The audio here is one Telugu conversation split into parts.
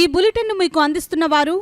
ఈ బులెటిన్ మీకు అందిస్తున్న వారు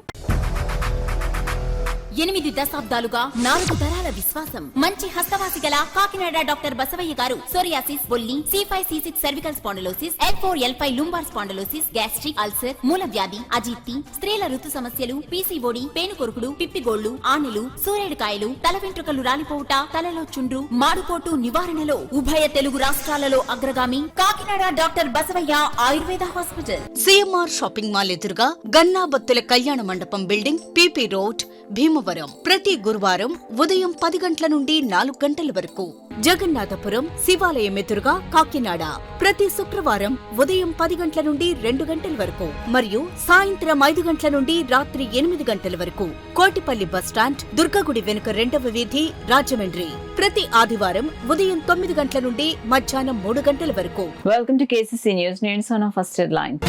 8 దశాబ్దాలుగా 4 తరాల విశ్వాసం. మంచి హస్తవాసి గల కాకినాడ డాక్టర్ బసవయ్య గారు సోరియాసిస్, బొల్లి, C5, C6 cervical spondylosis, L4, L5 lumbar spondylosis, gastric ulcer, మూల వ్యాధి, అజీర్తి, స్త్రీల ఋతు సమస్యలు, PCOD, పేనుకొరుకుడు, పిప్పిగోళ్లు, ఆనెలు, సూరేడుకాయలు, తల వెంట్రుకలు రాలిపోవుట, తలలో చుండ్రు, మాడుకోటు నివారణలో ఉభయ తెలుగు రాష్ట్రాలలో అగ్రగామి Kakinada doctor Basavayya Ayurveda hospital. CMR shopping mall ఎదురుగా గన్నాబత్తుల కళ్యాణ మండపం బిల్డింగ్, PP రోడ్, భీమవరం. ప్రతి గురువారం ఉదయం 10 గంటల నుండి 4 గంటల వరకు. జగన్నాథపురం శివాలయం ఎదురుగా కాకినాడ ప్రతి శుక్రవారం ఉదయం 10 గంటల నుండి 2 గంటల వరకు మరియు సాయంత్రం 5 గంటల నుండి రాత్రి 8 గంటల వరకు. కోటిపల్లి బస్టాండ్, దుర్గగుడి వెనుక 2వ వీధి, రాజమండ్రి. ప్రతి ఆదివారం ఉదయం 9 గంటల నుండి మధ్యాహ్నం 3 గంటల వరకు. Welcome to KCC news. నేను సోనా. First headline.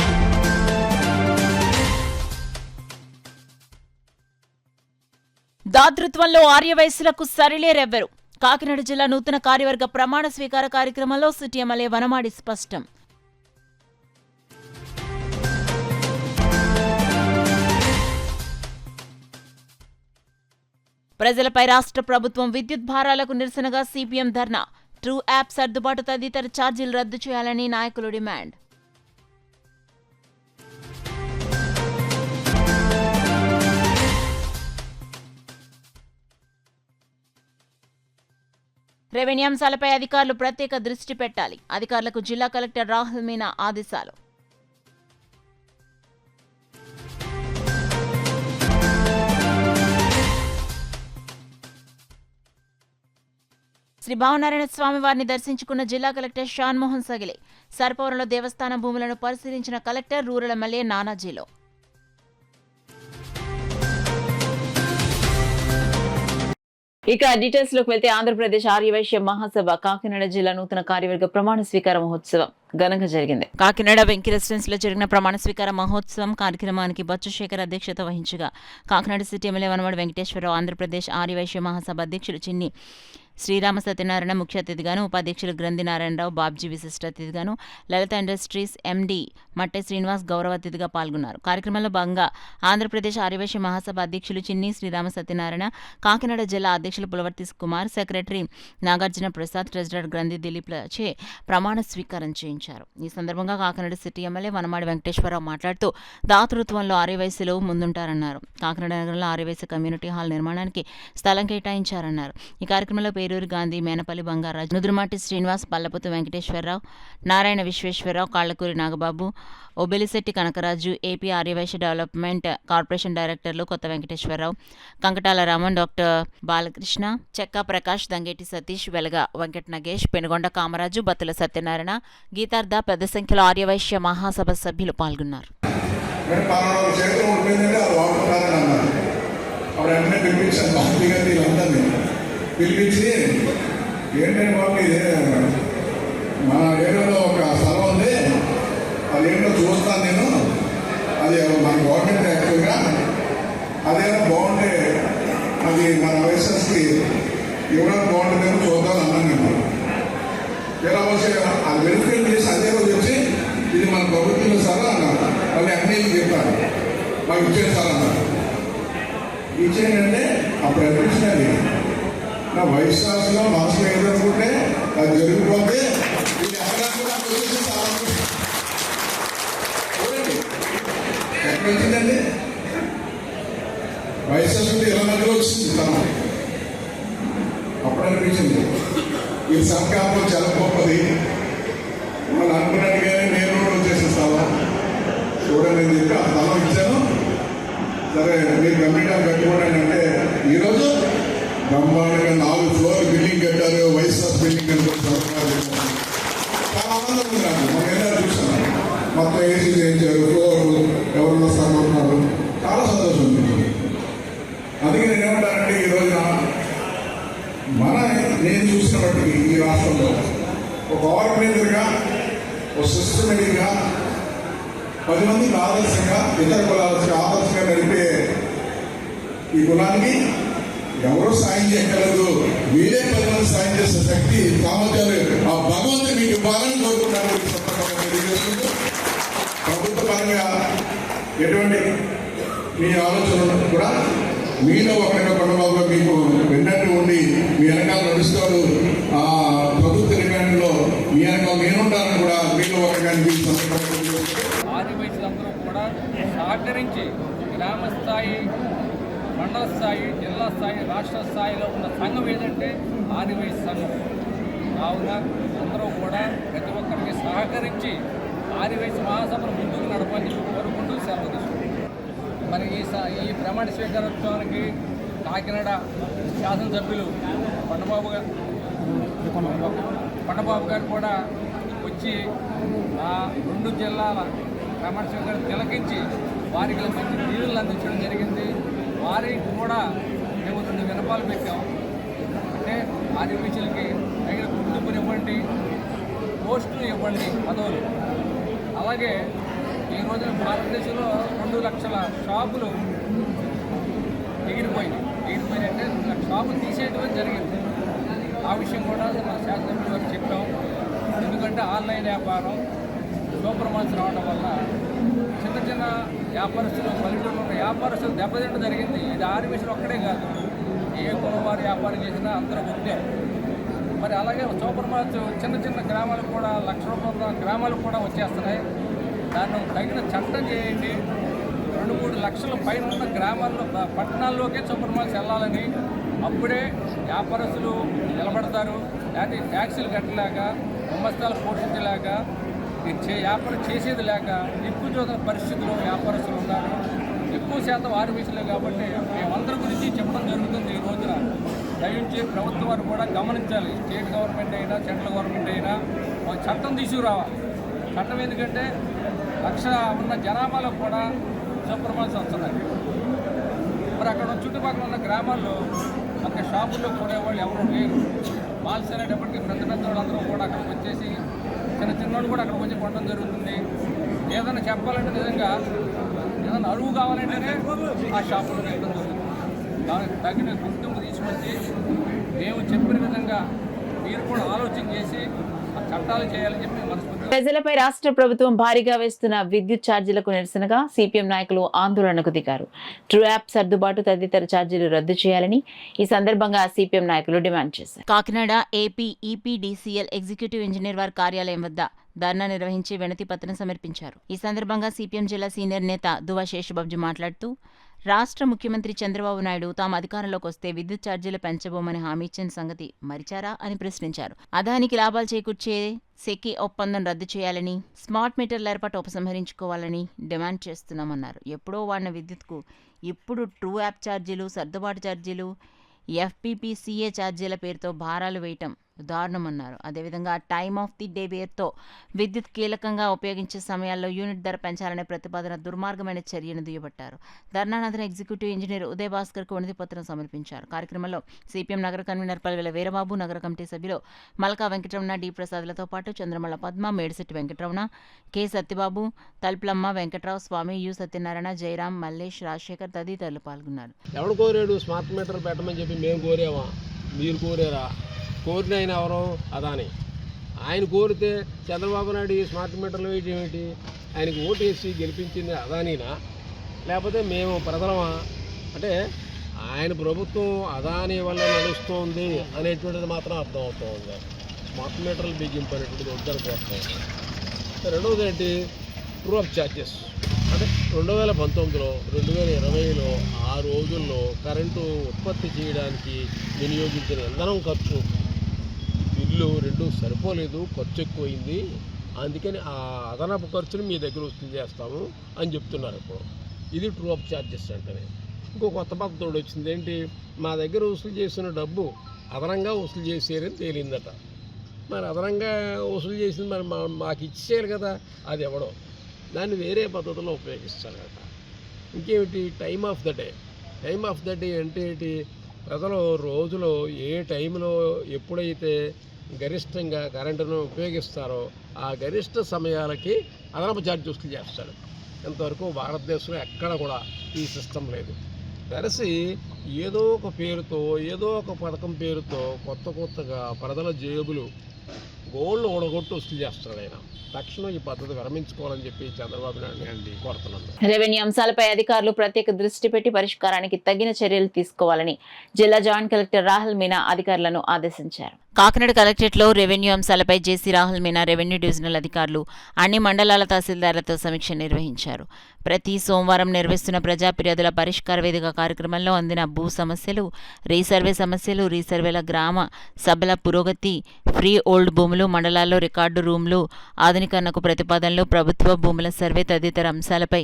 దాతృత్వంలో ఆర్యవైశ్యులకు సరిలేరెవ్వరు. కాకినాడ జిల్లా నూతన కార్యవర్గ ప్రమాణ స్వీకార కార్యక్రమంలో సిటీ ఎమ్మెల్యే వనమాడి స్పష్టం. ప్రజలపై రాష్ట్ర ప్రభుత్వం విద్యుత్ భారాలకు నిరసనగా CPM ధర్నా. ట్రూ యాప్ సర్దుబాటు తదితర ఛార్జీలు రద్దు చేయాలని నాయకులు డిమాండ్. రెవెన్యూ అంశాలపై అధికారులు ప్రత్యేక దృష్టి పెట్టాలి. అధికారులకు జిల్లా కలెక్టర్ రాహుల్ మీనా ఆదేశాలు. శ్రీ భావనారాయణ స్వామి వారిని దర్శించుకున్న జిల్లా కలెక్టర్ షాన్మోహన్ సగిలే. సర్పవరంలో దేవస్థానం భూములను పరిశీలించిన కలెక్టర్. Rural MLA నానాజీలో. ఇక డీటెయిల్స్ లోకి వెళ్తే ఆంధ్రప్రదేశ్ ఆర్యవైశ్య మహాసభ కాకినాడ జిల్లా నూతన కార్యవర్గ ప్రమాణ స్వీకార మహోత్సవం ఘనంగా జరిగింది. కాకినాడ వెంకీ రెసిడెన్స్ లో జరిగిన ప్రమాణ స్వీకార మహోత్సవం కార్యక్రమానికి బొత్స శేఖర్ అధ్యక్షత వహించగా కాకినాడ సిటీ ఎమ్మెల్యే వనమాడి వెంకటేశ్వరరావు, ఆంధ్రప్రదేశ్ ఆర్యవైశ్య మహాసభ అధ్యక్షుడు చిన్ని శ్రీరామ సత్యనారాయణ ముఖ్య అతిథిగాను, ఉపాధ్యక్షులు గ్రంథి నారాయణరావు, బాబ్జీ విశిష్ట అతిథిగాను, లలిత ఇండస్ట్రీస్ MD మట్టె శ్రీనివాస్ గౌరవ అతిథిగా పాల్గొన్నారు. కార్యక్రమంలో భాగంగా ఆంధ్రప్రదేశ్ ఆర్యవైశ్య మహాసభ అధ్యక్షులు చిన్ని శ్రీరామ సత్యనారాయణ, కాకినాడ జిల్లా అధ్యక్షులు పులవర్తి కుమార్, సెక్రటరీ నాగార్జున ప్రసాద్, ట్రెజరర్ గ్రంథి దిలీప్లచే ప్రమాణ స్వీకారం చేయించారు. ఈ సందర్భంగా కాకినాడ సిటీ ఎమ్మెల్యే వనమాడి వెంకటేశ్వరరావు మాట్లాడుతూ దాతృత్వంలో ఆర్యవైశ్యులు ముందుంటారన్నారు. కాకినాడ నగరంలో ఆర్యవైశ్య కమ్యూనిటీ హాల్ నిర్మాణానికి స్థలం కేటాయించారన్నారు. ఈ కార్యక్రమంలో Peruru Gandhi, Menapalli Bangaraju, Nudurumati Srinivas, Pallaputu Venkateswararao, Narayana Visweswararao, Kallakuri Nagababu, Obulisetti Kanakaraju, AP Aryavysya development corporation డైరెక్టర్లు కొత్త వెంకటేశ్వరరావు, కంకటాల రామన్, డాక్టర్ బాలకృష్ణ, చెక్కా ప్రకాష్, దంగేటి సతీష్, వెలగ వెంకట నగేష్, పెనుగొండ కామరాజు, బత్తుల సత్యనారాయణ, గీతార్థ పెద్ద సంఖ్యలో ఆర్యవైశ్య మహాసభ సభ్యులు పాల్గొన్నారు. పిలిపించి ఏంటంటే బాబు ఇది మన ఏరియాలో ఒక స్థలం ఉంది, అదేంటో చూస్తాను నేను, అది మన గవర్నమెంట్ యాక్చువల్గా అదేమో బాగుంటే అది మన వైఎస్ఆర్కి ఇవ్వడం బాగుంటుందేమో చూద్దాం అన్నాను నేను. ఎలా వచ్చి అది వెరిఫై చేసి అదే రోజు వచ్చి ఇది మన ప్రభుత్వం సార్ అన్నారు. మళ్ళీ అన్నీ చెప్పారు, మాకు ఇచ్చేది సార్ అన్నారు. ఇచ్చేయండి అప్పుడు అనిపించినది నా వైఎస్ఆర్లో మనసులో ఏదనుకుంటే అది జరిగిపోతే ఎక్కడ వచ్చిందండి వైఎస్ఆర్ ఇలా మధ్యలో వచ్చింది తనం. అప్పుడు అనిపించింది ఈ సంకల్పం చాలా గొప్పది, వాళ్ళు అనుకున్నట్టుగానే నేను కూడా వచ్చేసిన స్థలం చూడండి అని చెప్పి ఆ స్థలం ఇచ్చాను. సరే మీరు కంప్లీట్గా కట్టుకోండి అంటే ఈరోజు బ్రహ్మాండంగా 4 ఫ్లోర్ బిల్డింగ్ కట్టారు, వైఎస్ఆర్ బిల్డింగ్ అని చాలా ఆనందం ఉంది నాకు. మనం ఎలా చూసాను, మొత్తం ఏసీ చేయించారు, ఫ్లోర్ ఎవరు వస్తున్నారు, చాలా సంతోషం ఉంది. అందుకే నేను ఏమంటానంటే ఈ రోజున నేను చూసిన బట్టి ఈ రాష్ట్రంలో ఒక ఆర్గనైజర్గా, ఒక సిస్టమేటిక్గా 10 మందికి ఆదర్శంగా, ఇతర కులాలకు ఆదర్శంగా నడిపే ఈ కులానికి ఎవరో సాయం చేయగలదు, మీరే 10 మంది సాయం చేసే శక్తి సామర్థ్యాలు ఆ భగవంతుడు మీకు ఇవ్వాలని కోరుకుంటాను. ప్రభుత్వ పరంగా ఎటువంటి మీ ఆలోచనలు కూడా మీలో ఒకరిగా పండుగ మీకు వెన్నట్టు ఉండి మీ వెనకాల నడుస్తాడు. ఆ ప్రభుత్వ డిమాండ్లో మీ వెనకాల నేనుంటానని కూడా మీలో ఒకరిగా ఆదివాసులందరూ కూడా సహకరించి గ్రామ స్థాయి, మండల స్థాయి, జిల్లా స్థాయి, రాష్ట్ర స్థాయిలో ఉన్న సంఘం ఏదంటే ఆదివాసీ సంఘం. కావున అందరూ కూడా ప్రతి ఒక్కరికి సహకరించి ఆదివాసీ మహాసభను ముందుకు నడపాలని కోరుకుంటూ సెలవు తీసుకుంటాం. మరి ఈ ప్రమాణ స్వీకారోత్సవానికి కాకినాడ శాసనసభ్యులు కొండబాబు గారు కూడా వచ్చి ఆ 2 జిల్లాల ప్రమాణ స్వీకారం తిలకించి వారికి మంచి నీళ్ళు అందించడం జరిగింది. వారికి కూడా మేము 2 విన్నపాలు పెట్టాము. అంటే ఆదివాసీలకి తగిన గుర్తింపుని ఇవ్వండి, పోస్టులు ఇవ్వండి, పదవులు. అలాగే ఈ రోజున భారతదేశంలో 2 లక్షల షాపులు ఎగిరిపోయినాయంటే 2 లక్షల షాపులు తీసేయడం జరిగింది. ఆ విషయం కూడా మన శాసనసభ్యుల వారికి చెప్పాం. ఎందుకంటే ఆన్లైన్ వ్యాపారం, సూపర్ మార్కెట్స్ రావడం వల్ల చిన్న వ్యాపారస్తులు, పల్లెటూరులో ఉన్న వ్యాపారస్తులు దెబ్బతింట జరిగింది. ఇది ఆదివాసులు ఒక్కడే కాదు, ఏ కులవారు వ్యాపారం చేసినా అందరూ ఒకటే. మరి అలాగే సూపర్ మార్కెట్ చిన్న గ్రామాలకు కూడా 1 లక్ష రూపాయల గ్రామాలకు కూడా వచ్చేస్తున్నాయి. దాన్ని తగిన చట్టం చేయండి. 2-3 లక్షల పైన ఉన్న గ్రామాల్లో, పట్టణాల్లోకే సూపర్ మార్కెట్స్ వెళ్ళాలని. అప్పుడే వ్యాపారస్తులు నిలబడతారు. లేకపోతే ట్యాక్సీలు కట్టలేక, గుమస్తాలు పోషించలేక, వ్యాపారం చేసేది లేక దిక్కుచోదన పరిస్థితుల్లో వ్యాపారస్తులు ఉన్నారు. ఎక్కువ శాతం ఆదివాసులే కాబట్టి మేమందరి గురించి చెప్పడం జరుగుతుంది. ఈ రోజున దయించి ప్రభుత్వం వారు కూడా గమనించాలి. స్టేట్ గవర్నమెంట్ అయినా, సెంట్రల్ గవర్నమెంట్ అయినా ఒక చట్టం తీసుకురావాలి. చట్టం ఎందుకంటే 1 లక్ష ఉన్న జనాభాలో కూడా సూపర్ మార్కెట్స్ వస్తున్నాయి. మరి అక్కడ చుట్టుపక్కల ఉన్న గ్రామాల్లో ఒక షాపుల్లో కొనేవాళ్ళు ఎవరు లేరు. మాల్స్ అనేటప్పటికీ పెద్ద వాళ్ళందరూ కూడా అక్కడికి వచ్చేసి చిన్నవాళ్ళు కూడా అక్కడికి వచ్చి కొనడం జరుగుతుంది. ఏదైనా చెప్పాలంటే నిజంగా ఏదైనా అరువు కావాలంటేనే ఆ షాపుల్లో వెళ్ళడం జరుగుతుంది. దానికి తగిన గుర్తింపు తీసుకొచ్చి మేము చెప్పిన విధంగా మీరు కూడా ఆలోచన చేసి ఆ చట్టాలు చేయాలని చెప్పి మనస్ఫూర్తిగా. ప్రజలపై రాష్ట్ర ప్రభుత్వం భారీగా వేస్తున్న విద్యుత్ ఛార్జీలకు నిరసనగా సిపిఎం నాయకులు ఆందోళనకు దిగారు. ట్రూ యాప్ సర్దుబాటు తదితర ఛార్జీలు రద్దు చేయాలని ఈ సందర్భంగా సిపిఎం నాయకులు డిమాండ్ చేశారు. Kakinada AP EPDCL executive engineer వారి కార్యాలయం వద్ద ధర్నా నిర్వహించి వినతి పత్రం సమర్పించారు. ఈ సందర్భంగా సిపిఎం జిల్లా సీనియర్ నేత దువ్వ శేషబాబు మాట్లాడుతూ, రాష్ట్ర ముఖ్యమంత్రి చంద్రబాబు నాయుడు తాము అధికారంలోకి వస్తే విద్యుత్ ఛార్జీలు పెంచబోమని హామీ ఇచ్చిన సంగతి మరిచారా అని ప్రశ్నించారు. అదానికి లాభాలు చేకూర్చే సెకీ ఒప్పందం రద్దు చేయాలని, స్మార్ట్ మీటర్ల ఏర్పాటు ఉపసంహరించుకోవాలని డిమాండ్ చేస్తున్నామన్నారు. ఎప్పుడో వాడిన విద్యుత్కు ఇప్పుడు ట్రూ యాప్ ఛార్జీలు, సర్దుబాటు ఛార్జీలు, ఎఫ్పీపీసీఏ ఛార్జీల పేరుతో భారాలు వేయటం దారుణమన్నారు. అదేవిధంగా టైమ్ ఆఫ్ ది డే పేరుతో విద్యుత్ కీలకంగా ఉపయోగించే సమయాల్లో యూనిట్ ధర పెంచాలనే ప్రతిపాదన దుర్మార్గమైన చర్యను దుయ్యబట్టారు. ధర్నానంతరం ఎగ్జిక్యూటివ్ ఇంజనీర్ ఉదయ్ భాస్కర్కు వినతి పత్రం సమర్పించారు. కార్యక్రమంలో సిపిఎం నగర కన్వీనర్ పల్వెల వీరబాబు, నగర కమిటీ సభ్యులు మల్కా వెంకటరమణ, డి ప్రసాద్లతో పాటు చంద్రమల్ల పద్మ, మేడిశెట్టి వెంకటరమణ, కె సత్యబాబు, తల్పులమ్మ, వెంకట్రావు, స్వామి, యు సత్యనారాయణ, జయరాం, మల్లేష్, రాజశేఖర్ తదితరులు పాల్గొన్నారు. ఎవడు కోరాడు స్మార్ట్ మీటర్ పెట్టమని చెప్పి? మేము కోరామా? మీరు కోరారా? కోరిన ఆయన ఎవరో అదాని. ఆయన కోరితే చంద్రబాబు నాయుడు ఈ స్మార్ట్ మీటర్లు వేయడం ఏమిటి? ఆయనకు ఓటు వేసి గెలిపించింది అదానీనా, లేకపోతే మేము ప్రజలమా? అంటే ఆయన ప్రభుత్వం అదానీ వల్ల నడుస్తుంది అనేటువంటిది మాత్రం అర్థం అవుతూ ఉంది. స్మార్ట్ మీటర్లు బిగింపు అనేటువంటిది వద్దనుకోస్తాం. రెండవది ఏంటి? True up charges. అంటే 2019లో 2020లో ఆ రోజుల్లో కరెంటు ఉత్పత్తి చేయడానికి వినియోగించిన ఇంధనం ఖర్చు, బిల్లు రెండు సరిపోలేదు, ఖర్చు ఎక్కువైంది. అందుకని ఆ అదనపు ఖర్చుని మీ దగ్గర వసూలు చేస్తాము అని చెప్తున్నారు. ఇప్పుడు ఇది ట్రూ అప్ ఛార్జెస్ అంటేనే. ఇంకో కొత్త పద్ధతి వచ్చింది. ఏంటి? మా దగ్గర వసూలు చేసిన డబ్బు అదనంగా వసూలు చేసేయారని తేలిందట. మరి అదనంగా వసూలు చేసింది మరి మాకు ఇచ్చేయాలి కదా, అది ఎవడో దాన్ని వేరే పద్ధతిలో ఉపయోగిస్తారట. ఇంకేమిటి? Time of the day. Time of the day అంటే ఏంటి? ప్రజలు రోజులో ఏ టైంలో ఎప్పుడైతే గరిష్టంగా కరెంటును ఉపయోగిస్తారో ఆ గరిష్ట సమయాలకి అదనపు ఛార్జ్ వసూలు చేస్తాడు. ఇంతవరకు భారతదేశంలో ఎక్కడ కూడా ఈ సిస్టమ్ లేదు. కలిసి ఏదో ఒక పేరుతో ఏదో ఒక పథకం పేరుతో కొత్తగా ప్రజల జేబులు గోళ్ళు ఓడగొట్టు వసూలు చేస్తున్నాడు ఆయన. తక్షణం ఈ పద్ధతి విరమించుకోవాలని చెప్పి చంద్రబాబు నాయుడు కోరుతున్నాను. రెవెన్యూ అంశాలపై అధికారులు ప్రత్యేక దృష్టి పెట్టి పరిష్కారానికి తగిన చర్యలు తీసుకోవాలని జిల్లా జాయింట్ కలెక్టర్ రాహుల్ మీనా అధికారులను ఆదేశించారు. కాకినాడ కలెక్టరేట్లో రెవెన్యూ అంశాలపై జేసీ రాహుల్ మీనా రెవెన్యూ డివిజనల్ అధికారులు అన్ని మండలాల తహసీల్దార్లతో సమీక్ష నిర్వహించారు. ప్రతి సోమవారం నిర్వహిస్తున్న ప్రజా ఫిర్యాదుల పరిష్కార వేదిక కార్యక్రమంలో అందిన భూ సమస్యలు, రీసర్వే సమస్యలు, రీసర్వేల గ్రామ సభల పురోగతి, ఫ్రీ ఓల్డ్ భూములు, మండలాల్లో రికార్డు రూమ్లు ఆధునీకరణకు ప్రతిపాదనలు, ప్రభుత్వ భూముల సర్వే తదితర అంశాలపై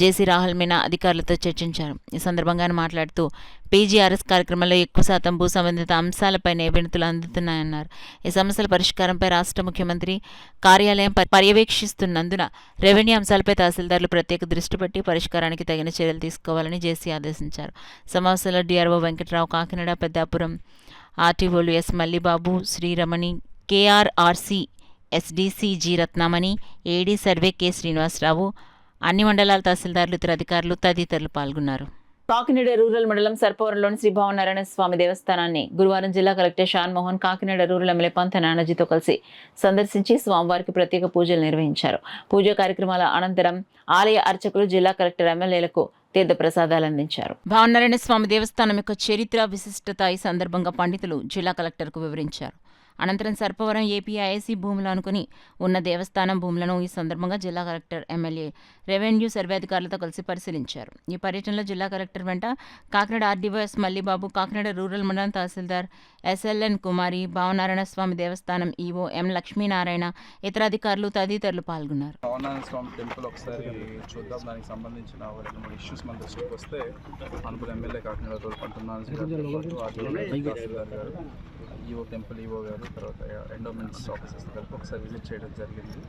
జేసీ రాహుల్ మీనా అధికారులతో చర్చించారు. ఈ సందర్భంగా ఆయన మాట్లాడుతూ పీజీఆర్ఎస్ కార్యక్రమంలో ఎక్కువ శాతం భూ సంబంధిత అంశాలపైనే వినతులు అందుతున్నాయన్నారు. ఈ సమస్యల పరిష్కారంపై రాష్ట్ర ముఖ్యమంత్రి కార్యాలయం పర్యవేక్షిస్తున్నందున రెవెన్యూ అంశాలపై తహసీల్దార్లు ప్రత్యేక దృష్టి పెట్టి పరిష్కారానికి తగిన చర్యలు తీసుకోవాలని జేసీ ఆదేశించారు. సమావేశంలో డిఆర్ఓ వెంకట్రావు, కాకినాడ పెద్దాపురం ఆర్టీఓలు S Mallibabu, Sriramani, KRRC SDC G Ratnamani, AD survey K Srinivasarao, అన్ని మండలాల తహసీల్దార్లు, ఇతర అధికారులు తదితరులు పాల్గొన్నారు. కాకినాడ రూరల్ మండలం సర్పవరంలోని శ్రీ భావనారాయణ స్వామి దేవస్థానాన్ని గురువారం జిల్లా collector Shan Mohan Kakinada rural MLA Pantham నానాజీతో కలిసి సందర్శించి స్వామివారికి ప్రత్యేక పూజలు నిర్వహించారు. పూజా కార్యక్రమాల అనంతరం ఆలయ అర్చకులు జిల్లా కలెక్టర్ ఎమ్మెల్యేలకు తీర్థ ప్రసాదాలు అందించారు. భావనారాయణ స్వామి దేవస్థానం యొక్క చరిత్ర, విశిష్టత ఈ సందర్భంగా పండితులు జిల్లా కలెక్టర్కు వివరించారు. అనంతరం సర్పవరం ఏపీఐఐసి భూములు అనుకుని ఉన్న దేవస్థానం భూములను ఈ సందర్భంగా జిల్లా కలెక్టర్, ఎమ్మెల్యే, రెవెన్యూ సర్వే అధికారులతో కలిసి పరిశీలించారు. ఈ పర్యటనలో జిల్లా కలెక్టర్ వెంట Kakinada RDO S Mallibabu, Kakinada rural మండలం తహసీల్దార్ ఎస్ఎల్ఎన్ కుమారి, భావనారాయణ స్వామి దేవస్థానం ఈవో ఎం లక్ష్మీనారాయణ, ఇతర అధికారులు తదితరులు పాల్గొన్నారు. భావనారాయణ స్వామి టెంపుల్ ఒకసారి చూద్దాం, దానికి సంబంధించిన ఒక 2-3 ఇష్యూస్ మన దృష్టికి వస్తే అనుకున్న ఎమ్మెల్యే కాకినాడ తోడుకుంటున్నాను తహసీల్దార్ గారు, ఈవో టెంపుల్ ఈవో గారు, తర్వాత ఎండోమెంట్స్ ఆఫీసర్స్ కలిపి ఒకసారి విజిట్ చేయడం జరిగింది.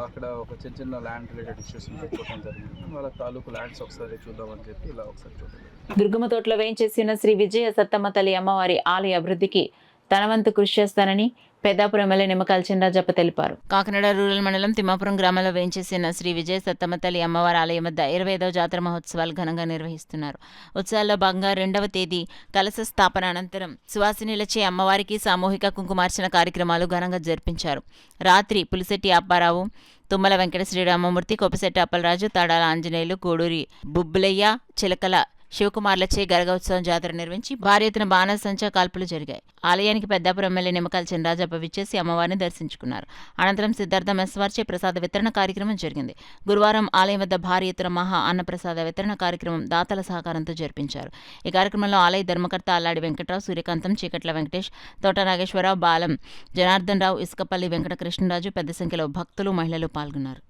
అక్కడ ఒక చిన్న ల్యాండ్ రిలేటెడ్ ఇష్యూస్ చూడటం జరిగింది. వాళ్ళ తాలూకు ల్యాండ్స్ ఒకసారి చూద్దామని చెప్పి ఇలా ఒకసారి చూడండి. దుర్గమ్మ తోటలో వేయించేసిన శ్రీ విజయ సత్తమ్మ తల్లి అమ్మవారి ఆలయ అభివృద్ధికి తన వంతు కృషి చేస్తానని పెద్దాపురం ఎమ్మెల్యే నిమ్మకాయల చినరాజప్ప తెలిపారు. కాకినాడ రూరల్ మండలం తిమ్మాపురం గ్రామంలో వేయించేసిన శ్రీ విజయ సత్తమ్మ తల్లి అమ్మవారి ఆలయం వద్ద 25వ జాతర మహోత్సవాలు ఘనంగా నిర్వహిస్తున్నారు. ఉత్సవాల్లో భాగంగా 2వ తేదీ కలశ స్థాపన అనంతరం సువాసినిలచే అమ్మవారికి సామూహిక కుంకుమార్చన కార్యక్రమాలు ఘనంగా జరిపించారు. రాత్రి పులిశెట్టి అప్పారావు, తుమ్మల వెంకట శ్రీరామమూర్తి, కొప్పిశెట్టి అప్పలరాజు, తాడాల ఆంజనేయులు, కోడూరి బుబ్బులయ్య, చిలకల శివకుమార్లచే గరగోత్సవం జాతర నిర్వహించి భారీ ఎత్తున బాణసంచా కాల్పులు జరిగాయి. ఆలయానికి పెద్దాపురం ఎమ్మెల్యే నిమ్మకాయల చినరాజప్ప విచ్చేసి అమ్మవారిని దర్శించుకున్నారు. అనంతరం సిద్ధార్థ మెస్వార్చే ప్రసాద వితరణ కార్యక్రమం జరిగింది. గురువారం ఆలయం వద్ద భారీ ఎత్తున మహా అన్నప్రసాద వితరణ కార్యక్రమం దాతల సహకారంతో జరిపించారు. ఈ కార్యక్రమంలో ఆలయ ధర్మకర్త అల్లాడి వెంకట్రావు, సూర్యకాంతం, చీకట్ల వెంకటేష్, తోట నాగేశ్వరరావు, బాలం జనార్దన్ రావు, ఇసుకపల్లి వెంకట కృష్ణరాజు, పెద్ద సంఖ్యలో భక్తులు, మహిళలు పాల్గొన్నారు.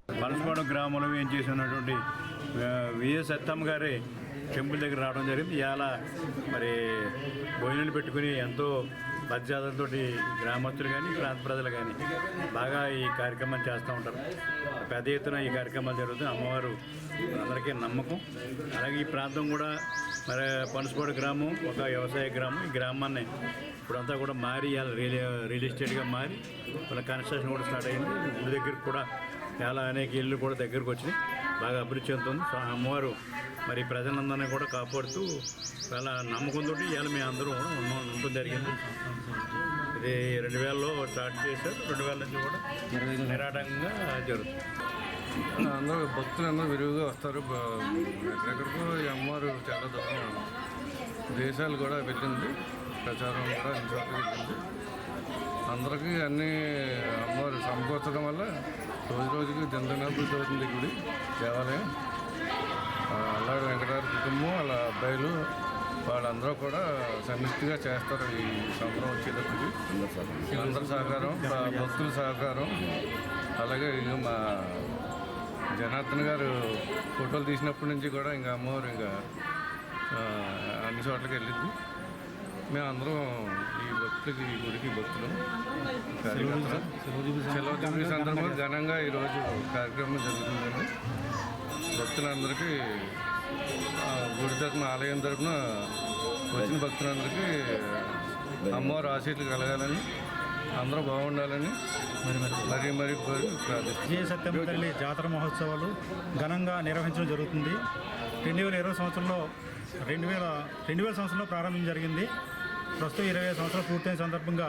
గ్రామంలో ఏం చేసినటువంటి విజయ సత్తమ్మ గారి టెంపుల్ దగ్గర రావడం జరిగింది. ఇవాళ మరి భోజనాలు పెట్టుకుని ఎంతో బద్జాతలతో గ్రామస్తులు కానీ ప్రాంత ప్రజలు కానీ బాగా ఈ కార్యక్రమం చేస్తూ ఉంటారు. పెద్ద ఎత్తున ఈ కార్యక్రమాలు జరుగుతాయి. అమ్మవారు అందరికీ నమ్మకం. అలాగే ఈ ప్రాంతం కూడా మరి పనసపాడు గ్రామం ఒక వ్యవసాయ గ్రామం. ఈ గ్రామాన్ని ఇప్పుడంతా కూడా మారి రియల్ ఎస్టేట్గా మారి వాళ్ళ కన్స్ట్రక్షన్ కూడా స్టార్ట్ అయింది. గుడి దగ్గరికి కూడా చాలా అనేక ఇళ్ళు కూడా దగ్గరకు వచ్చినాయి. బాగా అభివృద్ధి చెందుతుంది. సో అమ్మవారు మరి ప్రజలందరినీ కూడా కాపాడుతూ చాలా నమ్మకంతో ఇవాళ మేము అందరూ కూడా ఉండడం జరిగింది. ఇది 2000లో స్టార్ట్ చేశారు. 2000 నుంచి కూడా నిరాటంగా జరుగుతుంది. అందరూ భక్తులు అందరూ విరివిగా వస్తారు. ఎక్కడికో ఈ అమ్మవారు చాలా దూరం దేశాలు కూడా వెళ్ళింది, ప్రచారం కూడా అన్ని చోట్ల వెళ్ళింది. అందరికీ అన్నీ అమ్మవారు సమకూర్చడం వల్ల రోజుకి దినదినాభివృద్ధి అవుతుంది గుడి, దేవాలయం. అల్లాడి వెంకటారి కుటుంబం వాళ్ళ అబ్బాయిలు వాళ్ళందరూ కూడా సమిష్టిగా చేస్తారు. ఈ సంవత్సరం వచ్చేటప్పటికి అందరి సహకారం, భక్తుల సహకారం. అలాగే ఇంకా మా జనార్దన్ గారు ఫోటోలు తీసినప్పటి నుంచి కూడా ఇంకా అమ్మవారు ఇంకా అన్ని చోట్లకి వెళ్ళింది. మేమందరం ఈ భక్తులకి, ఈ గుడికి భక్తులు సెలవు జూబ్లీ సందర్భంగా ఘనంగా ఈరోజు కార్యక్రమం జరుగుతుందండి. భక్తులందరికీ గుడి తరఫున, ఆలయం తరఫున వచ్చిన భక్తులందరికీ అమ్మవారు ఆశీస్సులు కలగాలని, అందరూ బాగుండాలని మరీ ప్రార్థిస్తున్నాం. విజయ సత్యమ్మ తల్లి జాతర మహోత్సవాలు ఘనంగా నిర్వహించడం జరుగుతుంది. 2020 సంవత్సరంలో 2000 సంవత్సరంలో ప్రారంభం జరిగింది. ప్రస్తుతం 25 సంవత్సరాలు పూర్తయిన సందర్భంగా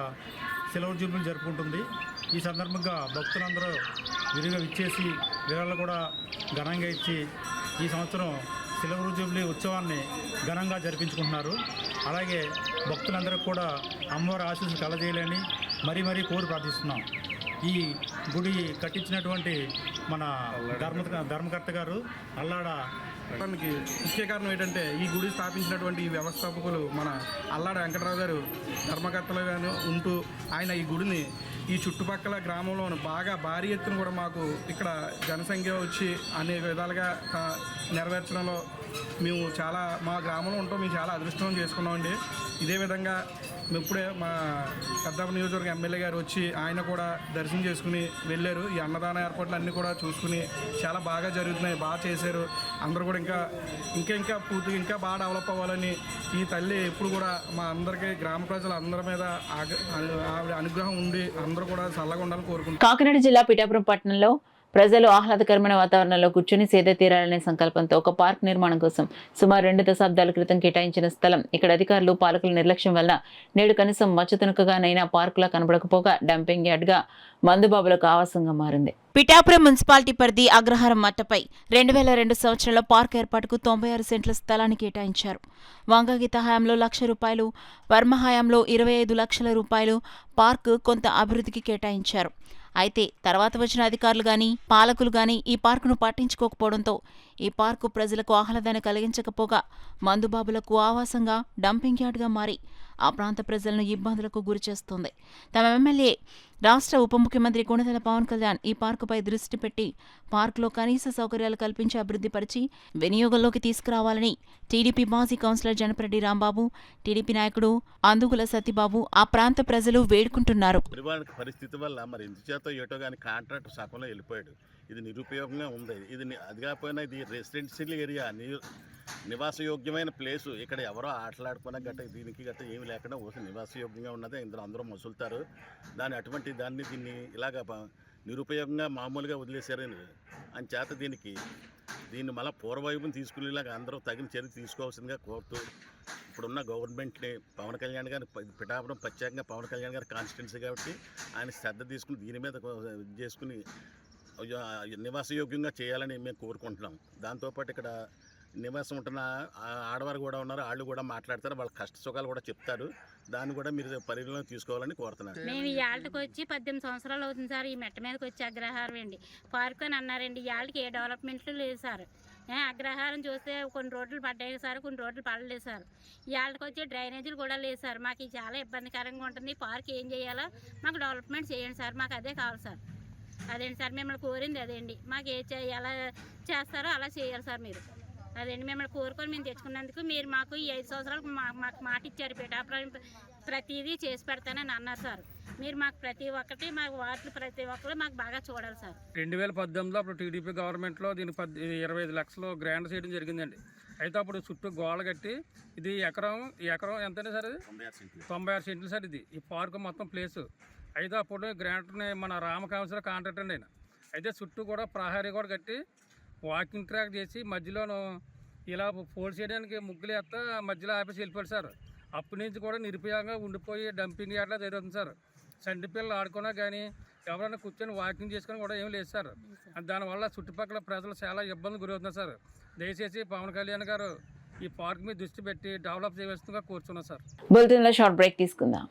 సిల్వర్ జూబ్లీ జరుపుకుంటుంది. ఈ సందర్భంగా భక్తులందరూ విరిగా విచ్చేసి విరాళాలు కూడా ఘనంగా ఇచ్చి ఈ సంవత్సరం సిల్వర్ జూబ్లీ ఉత్సవాన్ని ఘనంగా జరిపించుకుంటున్నారు. అలాగే భక్తులందరికీ కూడా అమ్మవారి ఆశీస్సులు కలజేయాలని మరీ కోరి ప్రార్థిస్తున్నాం. ఈ గుడి కట్టించినటువంటి మన ధర్మకర్త గారు అల్లాడ దానికి ముఖ్య కారణం ఏంటంటే ఈ గుడి స్థాపించినటువంటి ఈ వ్యవస్థాపకులు మన అల్లాడ వెంకటరావు గారు ధర్మకర్తలుగాను ఉంటూ ఆయన ఈ గుడిని ఈ చుట్టుపక్కల గ్రామంలో బాగా భారీ ఎత్తున కూడా మాకు ఇక్కడ జనసంఖ్య వచ్చి అనేక విధాలుగా నెరవేర్చడంలో మేము చాలా మా గ్రామంలో ఉంటాం. మేము చాలా అదృష్టం చేసుకున్నామండి. ఇదే విధంగా ఇప్పుడే మా పెద్దాపురం నియోజకవర్గ ఎమ్మెల్యే గారు వచ్చి ఆయన కూడా దర్శనం చేసుకుని వెళ్ళారు. ఈ అన్నదాన ఏర్పాట్లు అన్నీ కూడా చూసుకుని చాలా బాగా జరుగుతున్నాయి, బాగా చేశారు. అందరూ కూడా ఇంకా పూర్తిగా ఇంకా బాగా డెవలప్ అవ్వాలని ఈ తల్లి ఎప్పుడు కూడా మా అందరికీ గ్రామ ప్రజల అందరి మీద ఆవిడ అనుగ్రహం ఉండి అందరూ కూడా చల్లగా ఉండాలని కోరుకుంటున్నాం. కాకినాడ జిల్లా పిఠాపురం పట్టణంలో ప్రజలు ఆహ్లాదకరమైన వాతావరణంలో కూర్చొని సేద తీరాలనే సంకల్పంతో ఒక పార్క్ నిర్మాణం కోసం సుమారు 2 దశాబ్దాల క్రితం కేటాయించిన స్థలం ఇక్కడ అధికారులు పాలకుల నిర్లక్ష్యం వల్ల నేడు కనీసం మచ్చతునకగానైనా పార్కులా కనబడకపోగా డంపింగ్ యార్డ్గా మందుబాబులకు ఆవాసంగా మారింది. పిఠాపురం మున్సిపాలిటీ పరిధి అగ్రహారం మట్టపై 2002 సంవత్సరంలో పార్క్ ఏర్పాటుకు 96 సెంట్ల స్థలాన్ని కేటాయించారు. వంగగీత హయాంలో ₹1,00,000, వర్మ హయాంలో 25 లక్షల రూపాయలు పార్కు కొంత అభివృద్ధికి కేటాయించారు. అయితే తర్వాత వచ్చిన అధికారులు గాని పాలకులు గాని ఈ పార్కును పట్టించుకోకపోవడంతో ఈ పార్కు ప్రజలకు ఆహ్లాదాన్ని కలిగించకపోగా మందుబాబులకు ఆవాసంగా డంపింగ్ యార్డ్గా మారి ఆ ప్రాంత ప్రజలను ఇబ్బందులకు గురిచేస్తోంది. తమ ఎమ్మెల్యే రాష్ట్ర ఉప ముఖ్యమంత్రి కొణిదెల పవన్ కళ్యాణ్ ఈ పార్కుపై దృష్టి పెట్టి పార్కులో కనీస సౌకర్యాలు కల్పించి అభివృద్ధిపరిచి వినియోగంలోకి తీసుకురావాలని టీడీపీ మాజీ కౌన్సిలర్ జనపరెడ్డి రాంబాబు, టీడీపీ నాయకుడు అందుగుల సత్యబాబు ఆ ప్రాంత ప్రజలు వేడుకుంటున్నారు. పరిస్థితి వల్ల మరి ఎందుచేత ఏటో కానీ కాంట్రాక్ట్ సగంలో వెళ్ళిపోయాడు. ఇది నిరుపయోగంగా ఉంది. ఇది అది కాకపోయినా ఇది రెసిడెన్షియల్ ఏరియా, నివాసయోగ్యమైన ప్లేసు. ఇక్కడ ఎవరో ఆటలాడుకున్నా గట్ట దీనికి గట్ట ఏమి లేకుండా నివాసయోగ్యంగా ఉన్నదే. ఇందులో అందరూ మసులుతారు. దీన్ని ఇలాగ నిరుపయోగంగా మామూలుగా వదిలేశారు అని చేత దీన్ని మళ్ళీ పూర్వవైపుని తీసుకునేలాగా అందరూ తగిన చర్య తీసుకోవాల్సిందిగా కోరుతూ ఇప్పుడున్న గవర్నమెంట్ని పవన్ కళ్యాణ్ గారి పిఠాపురం ప్రత్యేకంగా పవన్ కళ్యాణ్ గారి కాన్స్టిట్యున్సీ కాబట్టి ఆయన శ్రద్ధ తీసుకుని దీని మీద చేసుకుని నివాసయోగ్యంగా చేయాలని మేము కోరుకుంటున్నాం. దాంతోపాటు ఇక్కడ నివాసం ఉంటున్న ఆడవారు కూడా ఉన్నారు. వాళ్ళు కూడా మాట్లాడతారు, వాళ్ళ కష్ట సుఖాలు కూడా చెప్తారు. దాన్ని కూడా మీరు పరిగణలో తీసుకోవాలని కోరుతున్నాను. మేము ఈ ఆళ్ళకి వచ్చి 18 సంవత్సరాలు అవుతుంది సార్. ఈ మెట్ట మీదకి వచ్చి అగ్రహారం అండి పార్క్ అని అన్నారండి. ఈ ఆళ్ళకి ఏ డెవలప్మెంట్లు లేదు సార్. అగ్రహారం చూస్తే కొన్ని రోడ్లు పడ్డాయి సార్, కొన్ని రోడ్లు పడలేదు సార్. ఈ ఆళ్ళకి వచ్చి డ్రైనేజీలు కూడా లేదు సార్. మాకు ఇది చాలా ఇబ్బందికరంగా ఉంటుంది. పార్క్ ఏం చేయాలో మాకు డెవలప్మెంట్ చేయండి సార్. మాకు అదే కావాలి సార్. అదేంటి సార్ మిమ్మల్ని కోరింది అదేండి. మాకు ఎలా చేస్తారో అలా చేయాలి సార్ మీరు. అదేంటి మిమ్మల్ని కోరుకొని మేము తెచ్చుకున్నందుకు మీరు మాకు ఈ 5 సంవత్సరాలకు మాకు మాట ఇచ్చారు. పిఠాపురం ప్రతిదీ చేసి పెడతానని అన్నారు సార్. మీరు మాకు ప్రతి ఒక్కటి మాకు వార్డులు ప్రతి ఒక్కరు మాకు బాగా చూడాలి సార్. 2018లో అప్పుడు టీడీపీ గవర్నమెంట్లో దీనికి 25 లక్షలు గ్రాంట్ చేయడం జరిగిందండి. అయితే అప్పుడు చుట్టూ గోడ కట్టి ఇది ఎకరం ఎంతండి సార్? ఇది 96 సెంట్లు సార్. ఇది ఈ పార్కు మొత్తం ప్లేసు. అయితే అప్పుడు గ్రాంట్ని మన రామకాంసర కాంట్రాక్టర్ అండి ఆయన. అయితే చుట్టూ కూడా ప్రహారీ కూడా కట్టి వాకింగ్ ట్రాక్ చేసి మధ్యలోనూ ఇలా ఫోల్డ్ చేయడానికి ముగ్గులు వేస్తా మధ్యలో ఆపేసి వెళ్ళిపోయాడు సార్. అప్పటి నుంచి కూడా నిరుపయోగంగా ఉండిపోయి డంపింగ్ యార్డ్లా జరుగుతుంది సార్. చంటి పిల్లలు ఆడుకున్నా కానీ ఎవరైనా కూర్చొని వాకింగ్ చేసుకుని కూడా ఏం లేదు సార్. దానివల్ల చుట్టుపక్కల ప్రజలు చాలా ఇబ్బందులు గురవుతున్నారు సార్. దయచేసి పవన్ కళ్యాణ్ గారు ఈ పార్క్ మీద దృష్టి పెట్టి డెవలప్ చేయవలసిందిగా కోరుతున్నాం సార్. బులెటిన్లో షార్ట్ బ్రేక్ తీసుకుందాం.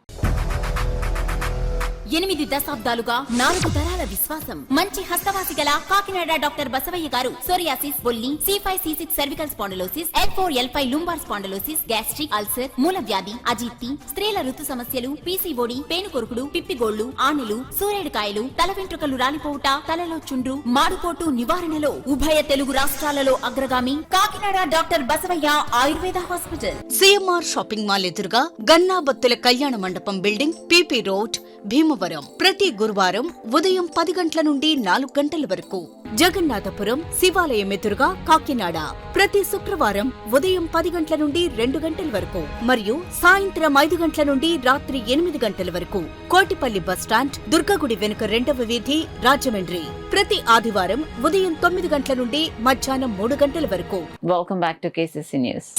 8 దశాబ్దాలుగా 4 తరాల విశ్వాసం. మంచి హస్తవాసి గల కాకినాడ డాక్టర్ బసవయ్య గారు సోరియాసిస్, బొల్లి, C5, C6 cervical spondylosis, L4, L5 lumbar spondylosis, gastric ulcer, మూల వ్యాధి, అజీర్తి, స్త్రీల ఋతు సమస్యలు, PCOD, పేనుకొరుకుడు, పిప్పిగోళ్లు, ఆనెలు, సూరేడుకాయలు, తల వెంట్రుకలు రాలిపోవుట, తలలో చుండ్రు, మాడుకోటు నివారణలో ఉభయ తెలుగు రాష్ట్రాలలో అగ్రగామి Kakinada doctor Basavayya Ayurveda hospital. CMR shopping mall ఎదురుగా గన్నాబత్తుల కళ్యాణ మండపం బిల్డింగ్, PP రోడ్, భీమ భీమవరం ప్రతి గురువారం ఉదయం 10 గంటల నుండి 4 గంటల వరకు. జగన్నాథపురం శివాలయం ఎదురుగా కాకినాడ ప్రతి శుక్రవారం ఉదయం 10 గంటల నుండి 2 గంటల వరకు మరియు సాయంత్రం 5 గంటల నుండి రాత్రి 8 గంటల వరకు. కోటిపల్లి బస్టాండ్ దుర్గగుడి వెనుక 2వ వీధి రాజమండ్రి ప్రతి ఆదివారం ఉదయం 9 గంటల నుండి మధ్యాహ్నం 3 గంటల వరకు. Welcome back to KCC news.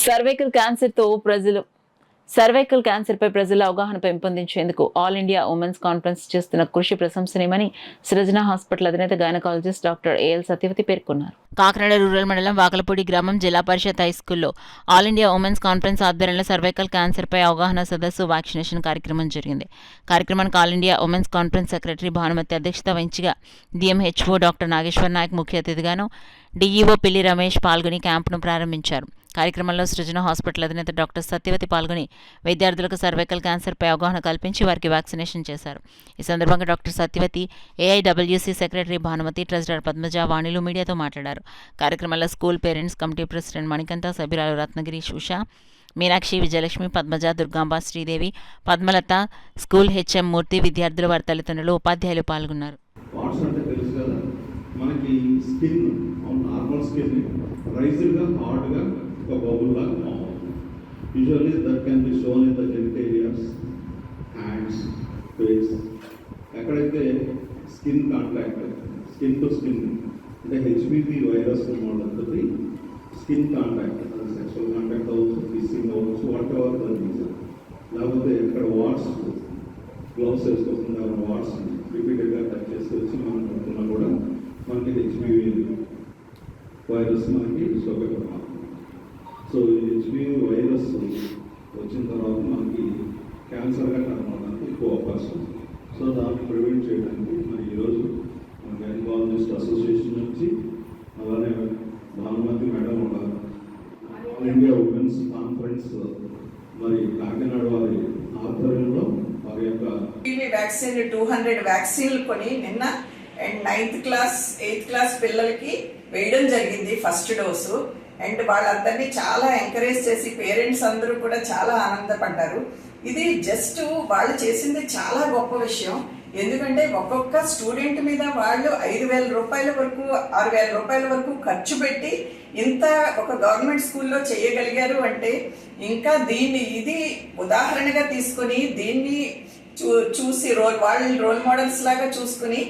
Cervical cancer పై ప్రజల అవగాహన పెంపొందించేందుకు ఆల్ ఇండియా ఉమెన్స్ కాన్ఫరెన్స్ చేస్తున్న కృషి ప్రశంసనీయమని సృజన హాస్పిటల్ అధినేత గైనకాలజిస్ట్ డాక్టర్ ఏఎల్ సత్యవతి పేర్కొన్నారు. కాకినాడ రూరల్ మండలం వాకలపూడి గ్రామం జిల్లా పరిషత్ హైస్కూల్లో ఆల్ ఇండియా ఉమెన్స్ కాన్ఫరెన్స్ ఆధ్వర్యంలో సర్వైకల్ క్యాన్సర్పై అవగాహన సదస్సు వ్యాక్సినేషన్ కార్యక్రమం జరిగింది. కార్యక్రమానికి all India women's conference secretary Bhanumathi అధ్యక్షత వహించగా డిఎంహెచ్ఓ డాక్టర్ నాగేశ్వర్ నాయక్ ముఖ్య అతిథిగాను, డిఈఓ పిల్లి రమేష్ పాల్గొని క్యాంపును ప్రారంభించారు. కార్యక్రమంలో సృజన హాస్పిటల్ అధినేత డాక్టర్ సత్యవతి పాల్గొని విద్యార్థులకు సర్వైకల్ క్యాన్సర్పై అవగాహన కల్పించి వారికి వ్యాక్సినేషన్ చేశారు. ఈ సందర్భంగా doctor Satyavathi, AIWC secretary Bhanumathi, treasurer Padmaja, వాణిలు మీడియాతో మాట్లాడారు. కార్యక్రమంలో school parents committee president Manikanta, సభ్యురాలు రత్నగిరి, ఉషా, మీనాక్షి, విజయలక్ష్మి, పద్మజ, దుర్గాంబ, శ్రీదేవి, పద్మలత, స్కూల్ హెచ్ఎం మూర్తి, విద్యార్థులు, వారి తల్లిదండ్రులు, ఉపాధ్యాయులు పాల్గొన్నారు. ఒక బబుల్ లాగా form. Usually that can be shown in the genitalias, hands, face. ఎక్కడైతే skin contact, skin to skin అంటే HPV virus model skin contact, అది సెక్చువల్ కాంటాక్ట్ అవ్వచ్చు, కిస్సింగ్ అవ్వచ్చు, వాట్ ఎవర్ ద రీజన్. లేకపోతే ఇక్కడ వాట్స్ గ్లౌస్ వేసుకోకుండా వాట్స్ రిపీటెడ్గా టచ్ చేసుకొచ్చి మనం అనుకున్నా కూడా మనకి హెచ్పివి వైరస్ మనకి సోకపడాలి. సో ఈ హెచ్పివి వైరస్ వచ్చిన తర్వాత మనకి క్యాన్సర్గా కనపడడానికి ఎక్కువ అవకాశం ఉంది. సో దాన్ని ప్రివెంట్ చేయడానికి మరి ఈరోజు మన గైనకాలజిస్ట్ అసోసియేషన్ నుంచి అలానే భానుమతి మేడం ఒక ఆల్ ఇండియా ఉమెన్స్ కాన్ఫరెన్స్ మరి కాకినాడ వారి ఆధ్వర్యంలో వారి యొక్క వ్యాక్సిన్ 200 వ్యాక్సిన్లు కొని నిన్న and 9th class 8th class పిల్లలకి వేయడం జరిగింది ఫస్ట్ డోసు. అండ్ వాళ్ళందరినీ చాలా ఎంకరేజ్ చేసి పేరెంట్స్ అందరూ కూడా చాలా ఆనందపడ్డారు. ఇది జస్ట్ వాళ్ళు చేసింది చాలా గొప్ప విషయం. ఎందుకంటే ఒక్కొక్క స్టూడెంట్ మీద వాళ్ళు 5,000 రూపాయల వరకు 6,000 రూపాయల వరకు ఖర్చు పెట్టి ఇంత ఒక గవర్నమెంట్ స్కూల్లో చేయగలిగారు అంటే ఇంకా ఇది ఉదాహరణగా తీసుకొని దీన్ని చూసి వాళ్ళు రోల్ మోడల్స్ లాగా చూసుకుని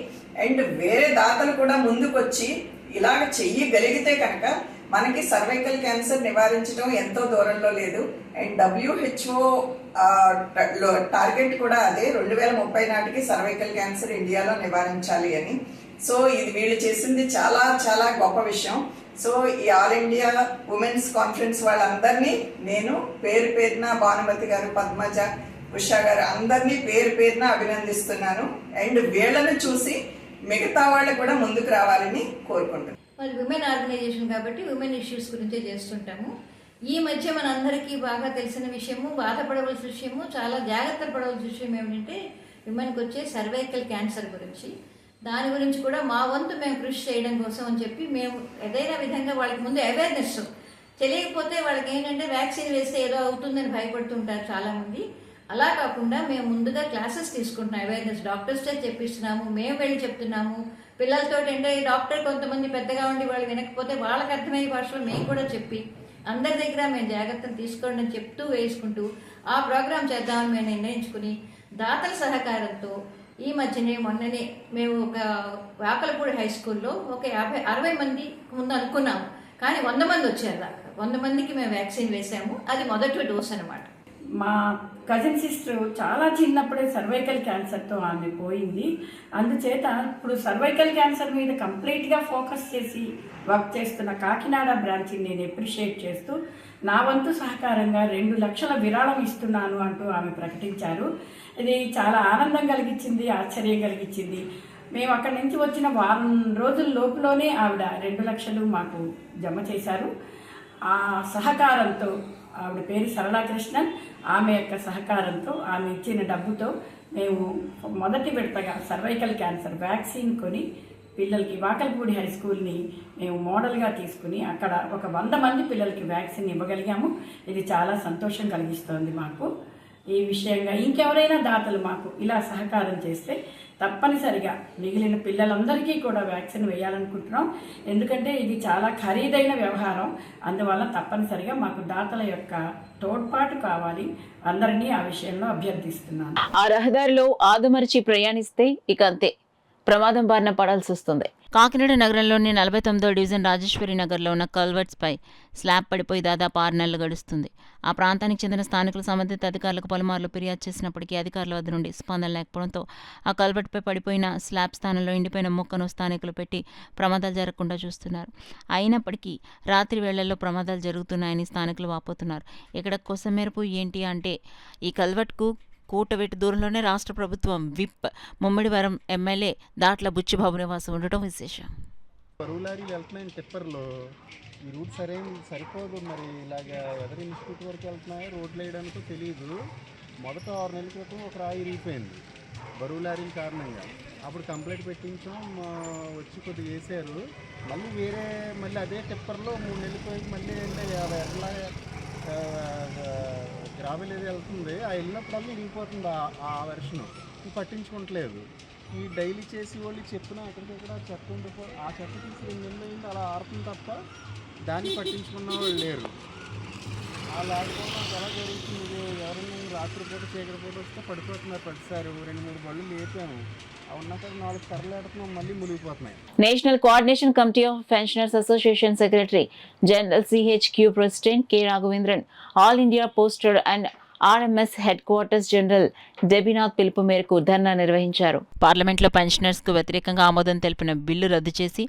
అండ్ వేరే దాతలు కూడా ముందుకొచ్చి ఇలాగ చెయ్యగలిగితే కనుక మనకి సర్వైకల్ క్యాన్సర్ నివారించడం ఎంతో దూరంలో లేదు. అండ్ WHO టార్గెట్ కూడా అదే, 2030 నాటికి సర్వైకల్ క్యాన్సర్ ఇండియాలో నివారించాలి అని. సో ఇది వీళ్ళు చేసింది చాలా చాలా గొప్ప విషయం. సో ఈ ఆల్ ఇండియా ఉమెన్స్ కాన్ఫరెన్స్ వాళ్ళందరినీ నేను పేరు పేరున భానుమతి గారు, పద్మజ, ఉషా గారు అందరినీ పేరు పేరున అభినందిస్తున్నాను. అండ్ వీళ్ళని చూసి మిగతా వాళ్ళు కూడా ముందుకు రావాలని కోరుకుంటున్నాను. మరి ఉమెన్ ఆర్గనైజేషన్ కాబట్టి ఉమెన్ ఇష్యూస్ గురించే చేస్తుంటాము. ఈ మధ్య మనందరికీ బాగా తెలిసిన విషయము, బాధపడవలసిన విషయము, చాలా జాగ్రత్తలు పడవలసిన విషయం ఏమిటంటే ఉమెన్కి వచ్చే సర్వైకల్ క్యాన్సర్ గురించి. దాని గురించి కూడా మా వంతు మేము కృషి చేయడం కోసం అని చెప్పి మేము ఏదైనా విధంగా వాళ్ళకి ముందు అవేర్నెస్ తెలియకపోతే వాళ్ళకి ఏంటంటే వ్యాక్సిన్ వేస్తే ఏదో అవుతుందని భయపడుతుంటారు చాలామంది. అలా కాకుండా మేము ముందుగా క్లాసెస్ తీసుకుంటున్నాం, అవేర్నెస్ డాక్టర్స్తో చెప్పిస్తున్నాము, మేము వెళ్ళి చెప్తున్నాము. పిల్లలతో అంటే డాక్టర్ కొంతమంది పెద్దగా ఉండి వాళ్ళు వినకపోతే వాళ్ళకి అర్థమయ్యే భాషలో మేము కూడా చెప్పి అందరి దగ్గర మేము జాగ్రత్తలు తీసుకోండి అని చెప్తూ వేసుకుంటూ ఆ ప్రోగ్రాం చేద్దామని మేము నిర్ణయించుకుని దాతల సహకారంతో ఈ మధ్యనే మొన్ననే మేము ఒక వాకలపూడి హై స్కూల్లో ఒక 50-60 మంది ముందు అనుకున్నాము, కానీ 100 మంది వచ్చారు. దాకా 100 మందికి మేము వ్యాక్సిన్ వేసాము. అది మొదటి డోస్ అనమాట. మా కజిన్ సిస్టర్ చాలా చిన్నప్పుడే సర్వైకల్ క్యాన్సర్తో ఆమె పోయింది. అందుచేత ఇప్పుడు సర్వైకల్ క్యాన్సర్ మీద కంప్లీట్గా ఫోకస్ చేసి వర్క్ చేస్తున్న కాకినాడ బ్రాంచ్ని నేను అప్రిషియేట్ చేస్తూ నా వంతు సహకారంగా 2 లక్షల విరాళం ఇస్తున్నాను అంటూ ఆమె ప్రకటించారు. ఇది చాలా ఆనందం కలిగించింది, ఆశ్చర్యం కలిగించింది. మేము అక్కడి నుంచి వచ్చిన వారం రోజుల లోపులోనే ఆవిడ 2 లక్షలు మాకు జమ చేశారు. ఆ సహకారంతో, ఆవిడ పేరు సరళాకృష్ణన్, ఆమె యొక్క సహకారంతో, ఆమె ఇచ్చిన డబ్బుతో మేము మొదటి విడతగా సర్వైకల్ క్యాన్సర్ వ్యాక్సిన్ కొని పిల్లలకి వాకలపూడి హై స్కూల్ని మేము మోడల్గా తీసుకుని అక్కడ ఒక 100 మంది పిల్లలకి వ్యాక్సిన్ ఇవ్వగలిగాము. ఇది చాలా సంతోషం కలిగిస్తోంది మాకు. ఈ విషయంగా ఇంకెవరైనా దాతలు మాకు ఇలా సహకారం చేస్తే తప్పనిసరిగా మిగిలిన పిల్లలందరికీ కూడా వ్యాక్సిన్ వేయాలనుకుంటున్నాం. ఎందుకంటే ఇది చాలా ఖరీదైన వ్యవహారం. అందువల్ల తప్పనిసరిగా మాకు దాతల యొక్క తోడ్పాటు కావాలి. అందరినీ ఆ విషయంలో అభ్యర్థిస్తున్నాను. ఆ రహదారిలో ఆదమరిచి ప్రయాణిస్తే ఇక అంతే, ప్రమాదం బారిన పడాల్సి వస్తుంది. కాకినాడ నగరంలోని 49వ డివిజన్ రాజేశ్వరి నగర్లో ఉన్న కల్వర్ట్స్పై స్లాబ్ పడిపోయి దాదాపు 6 నెలలు గడుస్తుంది. ఆ ప్రాంతానికి చెందిన స్థానికులు సంబంధిత అధికారులకు పలుమార్లు ఫిర్యాదు చేసినప్పటికీ అధికారుల వద్ద నుండి స్పందన లేకపోవడంతో ఆ కల్వర్ట్పై పడిపోయిన స్లాబ్ స్థానంలో ఎండిపోయిన మొక్కను స్థానికులు పెట్టి ప్రమాదాలు జరగకుండా చూస్తున్నారు. అయినప్పటికీ రాత్రి వేళల్లో ప్రమాదాలు జరుగుతున్నాయని స్థానికులు వాపోతున్నారు. ఇక్కడ కొసమెరుపు ఏంటి అంటే ఈ కల్వర్ట్కు కూటవెట్టు దూరంలోనే రాష్ట్ర ప్రభుత్వం విప్ ముమ్మిడివరం ఎమ్మెల్యే దాట్ల బుచ్చిబాబు నివాసం ఉండటం విశేషం. బరువు లారీలు వెళ్తున్నాయని టిప్పర్లో ఈ రూట్ సరిపోదు. మరి ఇలాగా ఎవరి ఇన్స్టిట్యూట్ వరకు వెళ్తున్నాయో రోడ్లు వేయడానికో తెలియదు. మొదట 6 నెలల క్రితం ఒక రాయి ఇరిగిపోయింది బరువు లారీల కారణంగా. అప్పుడు కంప్లైంట్ పెట్టించాం, వచ్చి కొద్దిగా వేసారు. మళ్ళీ అదే టిప్పర్లో 3 నెలలు పోయి మళ్ళీ అంటే 50 ఎట్లా గ్రావెల్ ఏది వెళ్తుంది, ఆ వెళ్ళినప్పుడల్లా ఇరిగిపోతుంది ఆ వెర్షన్. పట్టించుకోవట్లేదు. ఈ డైలీ చేసి వాళ్ళు చెప్పిన అక్కడికక్కడ చెత్త ఉండిపో, ఆ చెత్త తీసి 2 నెలలు అయింది అలా ఆరుతుంది తప్ప దాన్ని పట్టించుకున్న వాళ్ళు లేరు. ఆ లేకపోవడం ఎలా జరుగుతుంది? ఎవరైనా రాత్రిపూట చీకటి పూట వస్తే పడిపోతున్నారు. ప్రతిసారి 2-3 బళ్ళు లేపాము, అవి ఉన్నాక 4 కర్రలు ఎడుతున్నాం, మళ్ళీ మునిగిపోతున్నాయి. National coordination committee of pensioners association secretary general CHQ president K Raghavendran, all India postal and RMS headquarters general Debinath పిలుపు మేరకు ధర్నా నిర్వహించారు. పార్లమెంట్లో పెన్షనర్స్కు వ్యతిరేకంగా ఆమోదం తెలిపిన బిల్లు రద్దు చేసి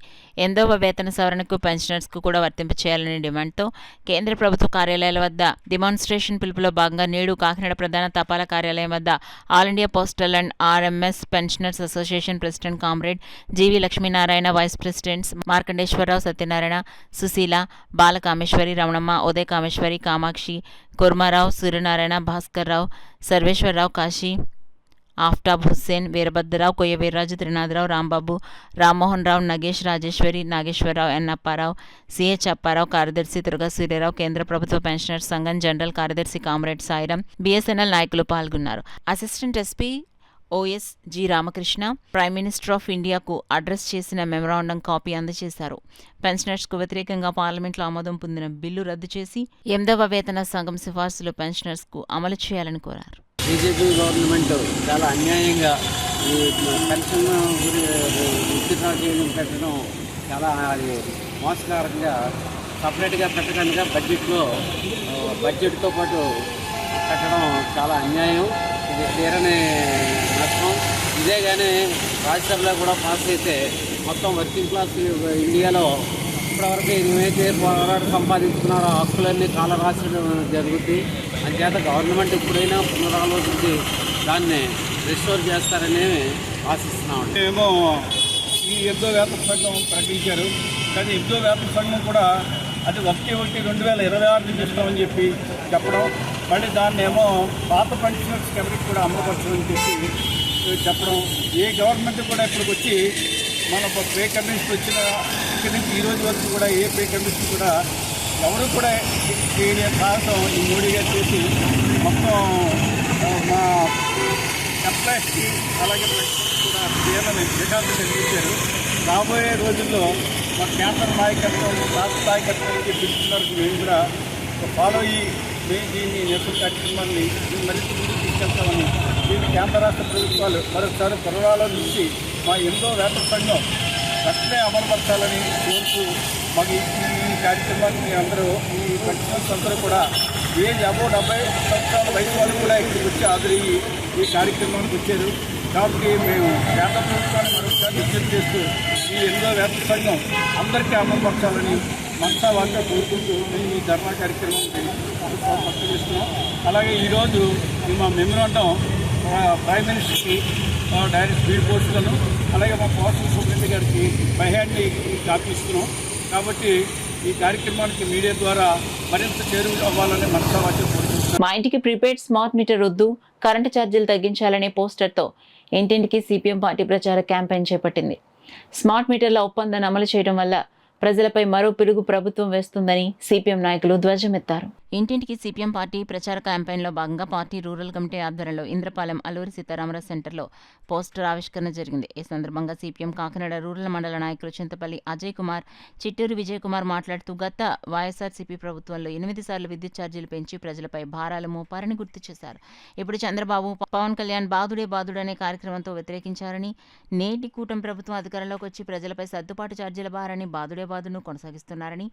8వ వేతన సవరణకు పెన్షనర్స్కు కూడా వర్తింపచేయాలనే డిమాండ్తో కేంద్ర ప్రభుత్వ కార్యాలయాల వద్ద డిమాన్స్ట్రేషన్ పిలుపులో భాగంగా నేడు కాకినాడ ప్రధాన తపాలా కార్యాలయం వద్ద all India postal and RMS pensioners association president comrade GV Lakshminarayana, vice presidents Markandeswararao, Satyanarayana, Susheela, Balakameswari, Ramanamma, Udaya Kameswari, Kamakshi, Kurmarao, Suryanarayana, Bhaskarrao, Sarveswararao, Kasi, Aftab Hussain, Veerabhadrarao, Koyya Veerraju, Trinadharao, Rambabu, Rammohan Rao, Nagesh, Rajeswari, Nageswararao, N Apparao, CH Apparao, కార్యదర్శి తురగా సూర్యరావు, కేంద్ర ప్రభుత్వ పెన్షనర్స్ సంఘం జనరల్ కార్యదర్శి కామ్రేడ్ సాయిరాం, బిఎస్ఎన్ఎల్ నాయకులు పాల్గొన్నారు. Assistant SP OS G Ramakrishna prime minister of ఇండియాకు అడ్రస్ చేసిన మెమరాండం కాపీ అందజేశారు. పెన్షనర్స్కు వ్యతిరేకంగా పార్లమెంట్లో ఆమోదం పొందిన బిల్లు రద్దు చేసి 8వ వేతన సంఘం సిఫార్సులు పెన్షనర్స్కు అమలు చేయాలని కోరారు. బీజేపీ గవర్నమెంట్ చాలా అన్యాయంగా ఈ పెన్షన్ విత్డ్రా చేయడం పెట్టడం చాలా మోసకరంగా సపరేట్గా పెట్టకుండా బడ్జెట్తో పాటు పెట్టడం చాలా అన్యాయం. ఇది తీరని నష్టం. ఇదే కానీ రాజ్యసభలో కూడా పాస్ అయితే మొత్తం వర్కింగ్ క్లాస్ ఇండియాలో ఇప్పటివరకు ఏమైతే పోరాటం సంపాదించుకున్నారో హక్కులన్నీ కాల రాసడం జరుగుతుంది. అంచేత గవర్నమెంట్ ఎప్పుడైనా పునరాలోచించి దాన్ని రిస్టోర్ చేస్తారని ఆశిస్తున్నాం. ఏమో ఈ 8వ వేతన సంఘం ప్రకటించారు, కానీ 8వ వేతన సంఘం కూడా అది 1/1/2026 నుంచి ఇస్తామని చెప్పడం, మళ్ళీ దాన్ని ఏమో పాత పెన్షనర్స్ ఎవరికి కూడా అమలుపరచమని చెప్పడం. ఏ గవర్నమెంట్ కూడా ఇప్పటికి వచ్చి మన పే కమిషన్ వచ్చిన ఇక్కడి నుంచి ఈ రోజు వరకు కూడా ఏ పే కమిషన్ కూడా ఎవరు కూడా చేయని సాహసం ఈ మోడీ గారు చేసి మొత్తం మా ఎంప్లాయీస్కి అలాగే కూడా చేయాలని రికార్డు నిర్మించారు. రాబోయే రోజుల్లో మా కేంద్ర నాయకత్వం, రాష్ట్ర నాయకత్వం పిలుస్తున్నారు. మేము కూడా ఫాలో అయ్యి దీన్ని నిరసన కార్యక్రమాన్ని మరింత ముందుకు తీసుకెళ్తామని దీన్ని కేంద్ర రాష్ట్ర ప్రభుత్వాలు మరొకసారి పునరాలోచించి మా 8వ వేతన సంఘం వెంటనే అమలుపరచాలని కోరుతూ మాకు ఈ కార్యక్రమాన్ని అందరూ ఈ పెన్షనర్స్ అందరూ కూడా ఏజ్ అబౌవ్ 70 సంవత్సరాల వయసు వాళ్ళు కూడా ఇక్కడికి వచ్చి హాజరయ్యి ఈ కార్యక్రమానికి వచ్చారు. కాబట్టి మేము కేంద్ర ప్రభుత్వాన్ని మరొకసారి విజ్ఞప్తి చేస్తూ ఈ 8వ వేతన సంఘం అందరికీ అమలుపరచాలని మనసా వార్త కోరుకుంటూ మేము ఈ ధర్నా కార్యక్రమానికి చేస్తున్నాం. అలాగే ఈరోజు మా మెమరాండం ప్రైమ్ మినిస్టర్కి డైరెక్ట్ స్పీడ్ పోస్టులను అలాగే మా పోస్టల్ సూపరింటెండెంట్ గారికి బై హ్యాండ్ కాపీ ఇస్తున్నాం. కాబట్టి ఈ కార్యక్రమానికి మీడియా ద్వారా మరింత చేరువ అవ్వాలని మనసా వార్త కోరుకుంటున్నాం. మా ఇంటికి ప్రీపెయిడ్ స్మార్ట్ మీటర్ వద్దు, కరెంటు ఛార్జీలు తగ్గించాలనే పోస్టర్తో ఇంటింటికి సిపిఎం పార్టీ ప్రచార క్యాంపెయిన్ చేపట్టింది. స్మార్ట్ మీటర్ల ఒప్పందాన్ని అమలు చేయడం వల్ల ప్రజలపై మరో పిడుగు ప్రభుత్వం వేస్తుందని సిపిఎం నాయకులు ధ్వజమెత్తారు. ఇంటింటికి సిపిఎం పార్టీ ప్రచార క్యాంపెయిన్లో భాగంగా పార్టీ రూరల్ కమిటీ ఆధ్వర్యంలో ఇంద్రపాలెం అల్లూరి సీతారామరాజు సెంటర్లో పోస్టర్ ఆవిష్కరణ జరిగింది. ఈ సందర్భంగా సిపిఎం కాకినాడ రూరల్ మండల నాయకులు చింతపల్లి అజయ్ కుమార్, చిట్టూరు విజయ్ కుమార్ మాట్లాడుతూ గత వైఎస్ఆర్సీపీ ప్రభుత్వంలో 8 సార్లు విద్యుత్ ఛార్జీలు పెంచి ప్రజలపై భారాలు మోపారని గుర్తు చేశారు. ఇప్పుడు చంద్రబాబు, పవన్ కళ్యాణ్ బాదుడే బాదుడు అనే కార్యక్రమంతో వ్యతిరేకించారని, నేటి కూటమి ప్రభుత్వం అధికారంలోకి వచ్చి ప్రజలపై సర్దుబాటు ఛార్జీల భారాన్ని బాదుడే బాదును కొనసాగిస్తున్నారని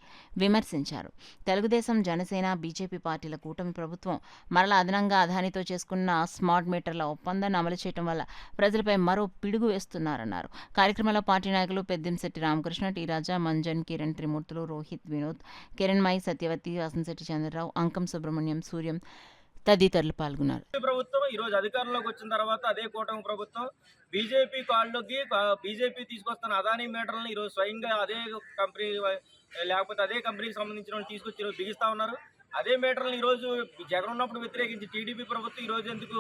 విమర్శించారు. తెలుగుదేశం, జనసేన, బీజేపీ పార్టీల కూటమి ప్రభుత్వం మరలా అదనంగా అదానితో చేసుకున్న స్మార్ట్ మీటర్ల ఒప్పందాన్ని అమలు చేయడం వల్ల ప్రజలపై మరో పిడుగు వేస్తున్నారన్నారు. కార్యక్రమంలో పార్టీ నాయకులు పెద్దింశెట్టి రామకృష్ణ, టి రాజా, మంజన్, కిరణ్, త్రిమూర్తులు, రోహిత్, వినోద్, కిరణ్మయి, సత్యవతి, వాసంశెట్టి చంద్రరావు, అంకం సుబ్రహ్మణ్యం, సూర్యం తదితరులు పాల్గొన్నారు. ప్రభుత్వం ఈరోజు అధికారంలోకి వచ్చిన తర్వాత అదే కూటమి ప్రభుత్వం బీజేపీ కాళ్ళలోకి బీజేపీ తీసుకొస్తున్న అదానీ మీటర్లను ఈరోజు స్వయంగా అదే కంపెనీ లేకపోతే అదే కంపెనీకి సంబంధించిన తీసుకొచ్చి ఈరోజు బిగిస్తా ఉన్నారు. అదే మీటర్లను ఈరోజు జగన్ ఉన్నప్పుడు వ్యతిరేకించి టీడీపీ ప్రభుత్వం ఈరోజు ఎందుకు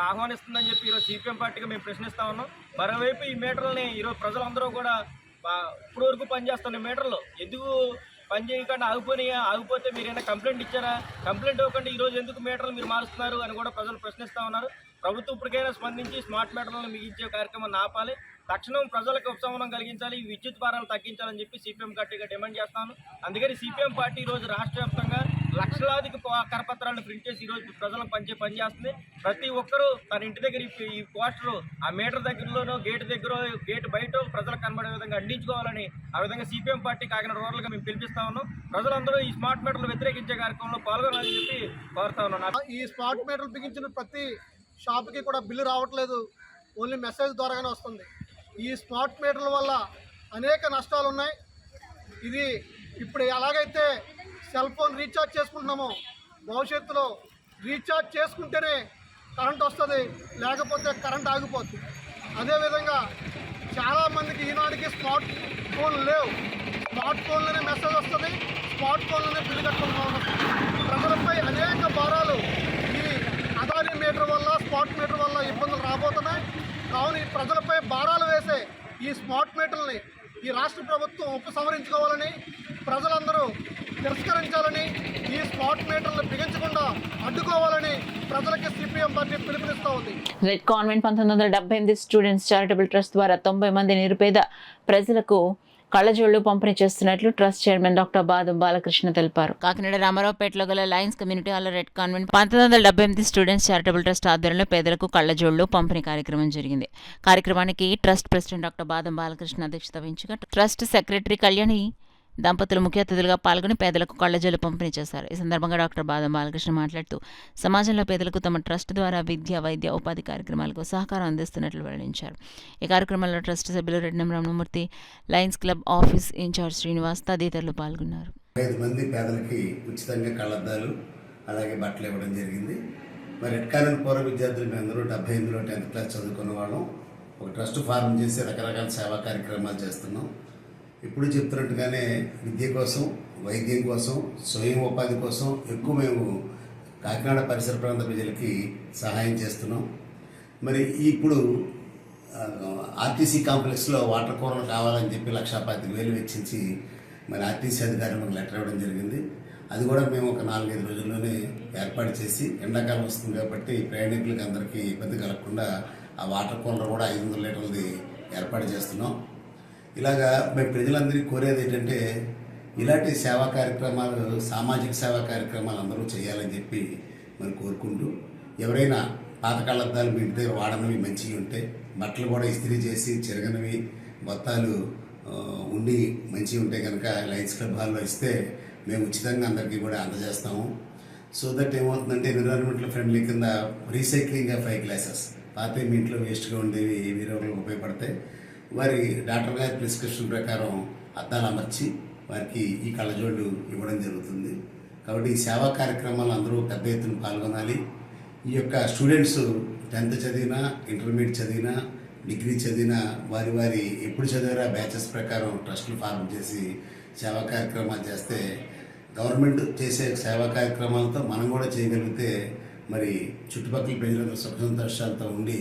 ఆహ్వానిస్తుందని చెప్పి ఈరోజు సిపిఎం పార్టీగా మేము ప్రశ్నిస్తా ఉన్నాం. మరోవైపు ఈ మీటర్లని ఈరోజు ప్రజలందరూ కూడా ఇప్పుడు వరకు పనిచేస్తున్న మీటర్లు ఎందుకు పని చేయకుండా ఆగిపోతే మీరు ఏమైనా కంప్లైంట్ ఇచ్చారా? కంప్లైంట్ ఇవ్వకుండా ఈరోజు ఎందుకు మీటర్లు మీరు మారుస్తున్నారు అని కూడా ప్రజలు ప్రశ్నిస్తూ ఉన్నారు. ప్రభుత్వం ఇప్పటికైనా స్పందించి స్మార్ట్ మీటర్లను మిగించే కార్యక్రమాన్ని ఆపాలి. తక్షణం ప్రజలకు ఉపశమనం కలిగించాలి, విద్యుత్ భారాలు తగ్గించాలని చెప్పి సిపిఎం పార్టీగా డిమాండ్ చేస్తాను. అందుకని సిపిఎం పార్టీ ఈరోజు రాష్ట్ర వ్యాప్తంగా లక్షలాదికి కరపత్రాలను ప్రింట్ చేసి ఈరోజు ప్రజలకు పని చేస్తుంది. ప్రతి ఒక్కరూ తన ఇంటి దగ్గర ఈ పోస్టరు ఆ మీటర్ దగ్గరలోనో గేట్ బయట ప్రజలకు కనబడే విధంగా అందించుకోవాలని ఆ విధంగా సిపిఎం పార్టీ కాకినాడ రూరల్గా మేము పిలిపిస్తా ఉన్నాం. ప్రజలందరూ ఈ స్మార్ట్ మీటర్లు వ్యతిరేకించే కార్యక్రమంలో పాల్గొనాలని చెప్పి కోరుతా ఉన్నాను. ఈ స్మార్ట్ మీటర్లు బిగించిన ప్రతి షాప్కి కూడా బిల్లు రావట్లేదు, ఓన్లీ మెసేజ్ ద్వారాగానే వస్తుంది. ఈ స్మార్ట్ మీటర్ల వల్ల అనేక నష్టాలు ఉన్నాయి. ఇది ఇప్పుడు ఎలాగైతే సెల్ ఫోన్ రీఛార్జ్ చేసుకుంటున్నామో భవిష్యత్తులో రీఛార్జ్ చేసుకుంటేనే కరెంట్ వస్తుంది, లేకపోతే కరెంట్ ఆగిపోతుంది. అదేవిధంగా చాలామందికి ఈనాటికి స్మార్ట్ ఫోన్లు లేవు. స్మార్ట్ ఫోన్లోనే మెసేజ్ వస్తుంది, స్మార్ట్ ఫోన్లోనే బిల్లు కట్టుకుంటున్నాం. ప్రజలపై అనేక భారాలు ఈ అదానీ మీటర్ వల్ల, స్మార్ట్ మీటర్ వల్ల ఇబ్బందులు రాబోతున్నాయి. కావున ఈ ప్రజలపై భారాలు వేసే ఈ స్మార్ట్ మీటర్ని ఈ రాష్ట్ర ప్రభుత్వం ఉపసంహరించుకోవాలని, ప్రజలందరూ తిరస్కరించాలని, ఈ స్మార్ట్ మీటర్లు బిగించకుండా అడ్డుకోవాలని ప్రజలకి సిపిఎం పార్టీ పిలుపునిస్తూ ఉంది. Red convent 1978 students charitable trust ద్వారా 90 మంది నిరుపేద ప్రజలకు కళ్ళజోళ్లు పంపిణీ చేస్తున్నట్లు ట్రస్ట్ చైర్మన్ డాక్టర్ బాదం బాలకృష్ణ తెలిపారు. కాకినాడ రామారావుపేటలో గల లయన్స్ కమ్యూనిటీ హాల్లో red convent 1978 students charitable trust ఆధ్వర్యంలో పేదలకు కళ్ళజోళ్లు పంపిణీ కార్యక్రమం జరిగింది. కార్యక్రమానికి ట్రస్ట్ ప్రెసిడెంట్ డాక్టర్ బాదం బాలకృష్ణ అధ్యక్షత వహించగా ట్రస్ట్ సెక్రటరీ కళ్యాణి దంపతులు ముఖ్య అతిథులుగా పాల్గొని పేదలకు కళ్ళజోళ్లు పంపిణీ చేశారు. ఈ సందర్భంగా డాక్టర్ బాదం బాలకృష్ణ మాట్లాడుతూ సమాజంలో పేదలకు తమ ట్రస్ట్ ద్వారా విద్య, వైద్య, ఉపాధి కార్యక్రమాలకు సహకారం అందిస్తున్నట్లు వెల్లడించారు. ఈ కార్యక్రమంలో ట్రస్ట్ సభ్యులు Rednam Ramanamurthy, lions club office in charge Srinivas తదితరులు పాల్గొన్నారు. 5 మంది పేదలకి ఉచితంగా కళ్ళద్దాలు అలాగే బట్టలు ఇవ్వడం జరిగింది. మరి రెడ్ కాన్వెంట్ పూర్వ విద్యార్థులు మేమందరూ 78లో 10th క్లాస్ చదువుకున్న వాళ్ళం. ఒక ట్రస్ట్ ఫార్మ్ చేసి రకరకాల సేవా కార్యక్రమాలు చేస్తున్నాం. ఇప్పుడు చెప్తున్నట్టుగానే విద్య కోసం, వైద్యం కోసం, స్వయం ఉపాధి కోసం ఎక్కువ మేము కాకినాడ పరిసర ప్రాంత ప్రజలకి సహాయం చేస్తున్నాం. మరి ఇప్పుడు ఆర్టీసీ కాంప్లెక్స్లో వాటర్ కూలర్లు కావాలని చెప్పి 1,25,000 వెచ్చించి మరి ఆర్టీసీ అధికారులు మాకు లెటర్ ఇవ్వడం జరిగింది. అది కూడా మేము ఒక 4-5 రోజుల్లోనే ఏర్పాటు చేసి, ఎండాకాలం వస్తుంది కాబట్టి ప్రయాణికులకి అందరికీ ఇబ్బంది కలగకుండా ఆ వాటర్ కూలర్ కూడా 500 లీటర్లది ఏర్పాటు చేస్తున్నాం. ఇలాగా మేము ప్రజలందరికీ కోరేది ఏంటంటే ఇలాంటి సేవా కార్యక్రమాలు, సామాజిక సేవా కార్యక్రమాలు అందరూ చేయాలని చెప్పి మనం కోరుకుంటూ, ఎవరైనా పాత కళ్ళద్దాలు మీ ఇంటి దగ్గర వాడనవి మంచివి ఉంటే, బట్టలు కూడా ఇస్త్రీ చేసి చిరగనవి బత్తాలు ఉండి మంచివి ఉంటే కనుక లయన్స్ క్లబ్ హాల్లో ఇస్తే మేము ఉచితంగా అందరికీ కూడా అందజేస్తాము. సో దట్ ఏమవుతుందంటే ఎన్విరాన్మెంటల్ ఫ్రెండ్లీ కింద రీసైక్లింగ్ ఆఫ్ ఐ గ్లాసెస్, పాత మీ ఇంట్లో వేస్ట్గా ఉండేవి వేరే వాళ్ళకి ఉపయోగపడతాయి. వారి డాక్టర్ గారి ప్రిస్క్రిప్షన్ ప్రకారం అద్దాలు అమర్చి వారికి ఈ కళ్ళజోళ్ళు ఇవ్వడం జరుగుతుంది. కాబట్టి ఈ సేవా కార్యక్రమాలు అందరూ పెద్ద ఎత్తున పాల్గొనాలి. ఈ యొక్క స్టూడెంట్స్ 10th చదివినా, ఇంటర్మీడియట్ చదివినా, డిగ్రీ చదివినా వారి ఎప్పుడు చదివారా బ్యాచెస్ ప్రకారం ట్రస్టులు ఫార్మ్ చేసి సేవా కార్యక్రమాలు చేస్తే, గవర్నమెంట్ చేసే సేవా కార్యక్రమాలతో మనం కూడా చేయగలిగితే మరి చుట్టుపక్కల ప్రజలందరూ సుఖ సంతోషాలతో ఉండి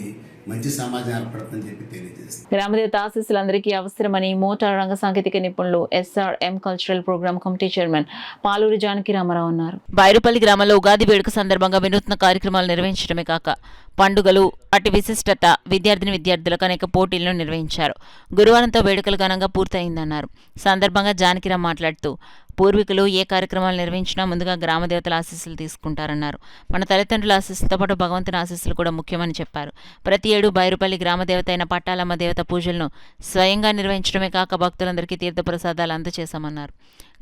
మంచి సమాజం ఏర్పడుతుందని చెప్పి తెలియజేస్తుంది. గ్రామదేవత ఆశీస్సులందరికీ అవసరమని మోటార్ రంగ సాంకేతిక నిపుణులు SRM cultural programme committee chairman Paluri Janaki Ramarao అన్నారు. బైరుపల్లి గ్రామంలో ఉగాది వేడుక సందర్భంగా వినూత్న కార్యక్రమాలు నిర్వహించడమే కాక పండుగలు అటు విశిష్టత విద్యార్థులకు అనేక పోటీలను నిర్వహించారు. గురువారంతో వేడుకలు ఘనంగా పూర్తయిందన్నారు. సందర్భంగా జానకిరామ్ మాట్లాడుతూ పూర్వీకులు ఏ కార్యక్రమాలు నిర్వహించినా ముందుగా గ్రామదేవతల ఆశీస్సులు తీసుకుంటారన్నారు. మన తల్లిదండ్రుల ఆశీస్సులతో పాటు భగవంతుని ఆశీస్సులు కూడా ముఖ్యమని చెప్పారు. ప్రతి ఏడు బైరుపల్లి గ్రామదేవత అయిన పట్టాలమ్మ దేవత పూజలను స్వయంగా నిర్వహించడమే కాక భక్తులందరికీ తీర్థప్రసాదాలు అందజేశామన్నారు.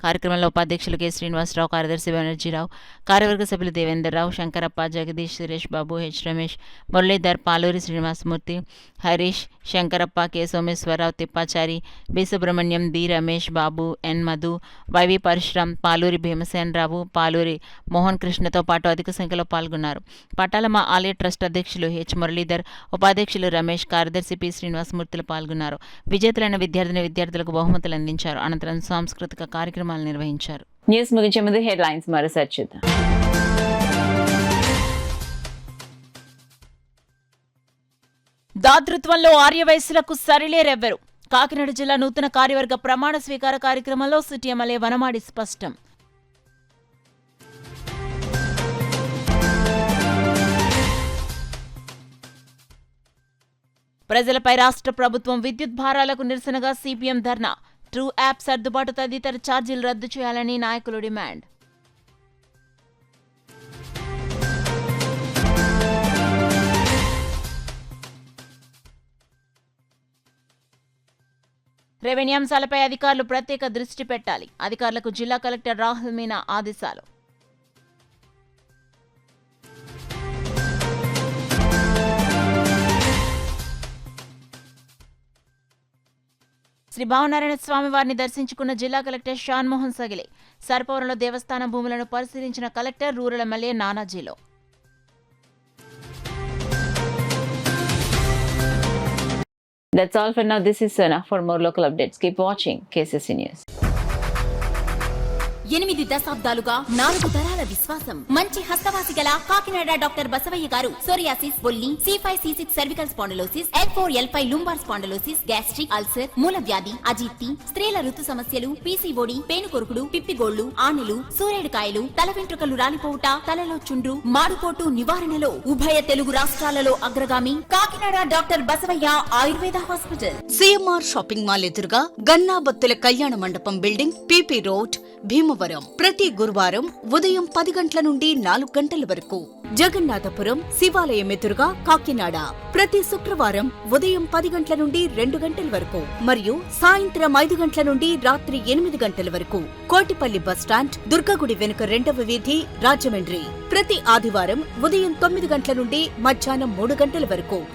కార్యక్రమంలో ఉపాధ్యక్షులు కె శ్రీనివాసరావు, కార్యదర్శి బెనర్జీరావు, కార్యవర్గ సభ్యులు Devenderrao, Shankarappa, Jagadeesh, Suresh Babu, H Ramesh, Muralidhar, Paluri Srinivasamurthy, Harish, Shankarappa, K Someswararao, Thippachari, B Subrahmanyam, B Ramesh Babu, N Madhu, YV Parasuram, Paluri Bheemasenarao, Paluri Mohan కృష్ణతో పాటు అధిక సంఖ్యలో పాల్గొన్నారు. పట్టాలమ్మ ఆలయ ట్రస్ట్ అధ్యక్షులు హెచ్ మురళీధర్, ఉపాధ్యక్షులు రమేష్, కార్యదర్శి పి శ్రీనివాసమూర్తులు పాల్గొన్నారు. విజేతలైన విద్యార్థులకు బహుమతులు అందించారు. అనంతరం సాంస్కృతిక కార్యక్రమాలు నిర్వహించారు. న్యూస్ ముగించే ముందు హెడ్లైన్స్ మరోసారి చూద్దాం. దాతృత్వంలో ఆర్యవయస్సులకు సరిలేరెవ్వరు. కాకినాడ జిల్లా నూతన కార్యవర్గ ప్రమాణ స్వీకార కార్యక్రమంలో సిటీ ఎమ్మెల్యే వనమాడి స్పష్టం. ప్రజలపై రాష్ట్ర ప్రభుత్వం విద్యుత్ భారాలకు నిరసనగా సిపిఎం ధర్నా. ట్రూ యాప్ సర్దుబాటు తదితర ఛార్జీలు రద్దు చేయాలని నాయకులు డిమాండ్. రెవెన్యూ అంశాలపై అధికారులు ప్రత్యేక దృష్టి పెట్టాలి. అధికారులకు జిల్లా కలెక్టర్ రాహుల్ మీనా ఆదేశాలు. శ్రీ భావనారాయణ స్వామి వారిని దర్శించుకున్న జిల్లా కలెక్టర్ షాన్మోహన్ సగిలే. సర్పవరంలో దేవస్థానం భూములను పరిశీలించిన కలెక్టర్. రూరల్ ఎమ్మెల్యే నానాజీలో. That's all for now. This is Sona. For more local updates, keep watching KCC News. 8 దశాబ్దాలుగా 4 తరాల విశ్వాసం. మంచి హస్తవాసి గల కాకినాడ డాక్టర్ బసవయ్య గారు సోరియాసిస్, బొల్లి, C5C6 cervical spondylosis, L4L5 lumbar spondylosis, gastric ulcer, మూలవ్యాధి, అజీర్తి, స్త్రీల ఋతు సమస్యలు, PCOD, పేనుకొరుకుడు, పిప్పిగోళ్లు, ఆనెలు, సూరేడుకాయలు, తల వెంట్రుకలు రాలిపోవుట, తలలో చుండ్రు, మాడుకోటు నివారణలో ఉభయ తెలుగు రాష్ట్రాలలో అగ్రగామి Kakinada doctor Basavayya Ayurveda hospital. CMR shopping mall ఎదురుగా గన్నాబత్తుల కళ్యాణ మండపం బిల్డింగ్, PP రోడ్, భీమవరం. ప్రతి గురువారం ఉదయం 10 గంటల నుండి 4 గంటల వరకు. జగన్నాథపురం శివాలయం ఎదురుగా కాకినాడ ప్రతి శుక్రవారం ఉదయం 10 గంటల నుండి 2 గంటల వరకు మరియు సాయంత్రం 5 గంటల నుండి రాత్రి 8 గంటల వరకు. కోటిపల్లి బస్టాండ్, దుర్గగుడి వెనుక 2వ వీధి, రాజమండ్రి ప్రతి ఆదివారం ఉదయం 9 గంటల నుండి మధ్యాహ్నం 3 గంటల వరకు.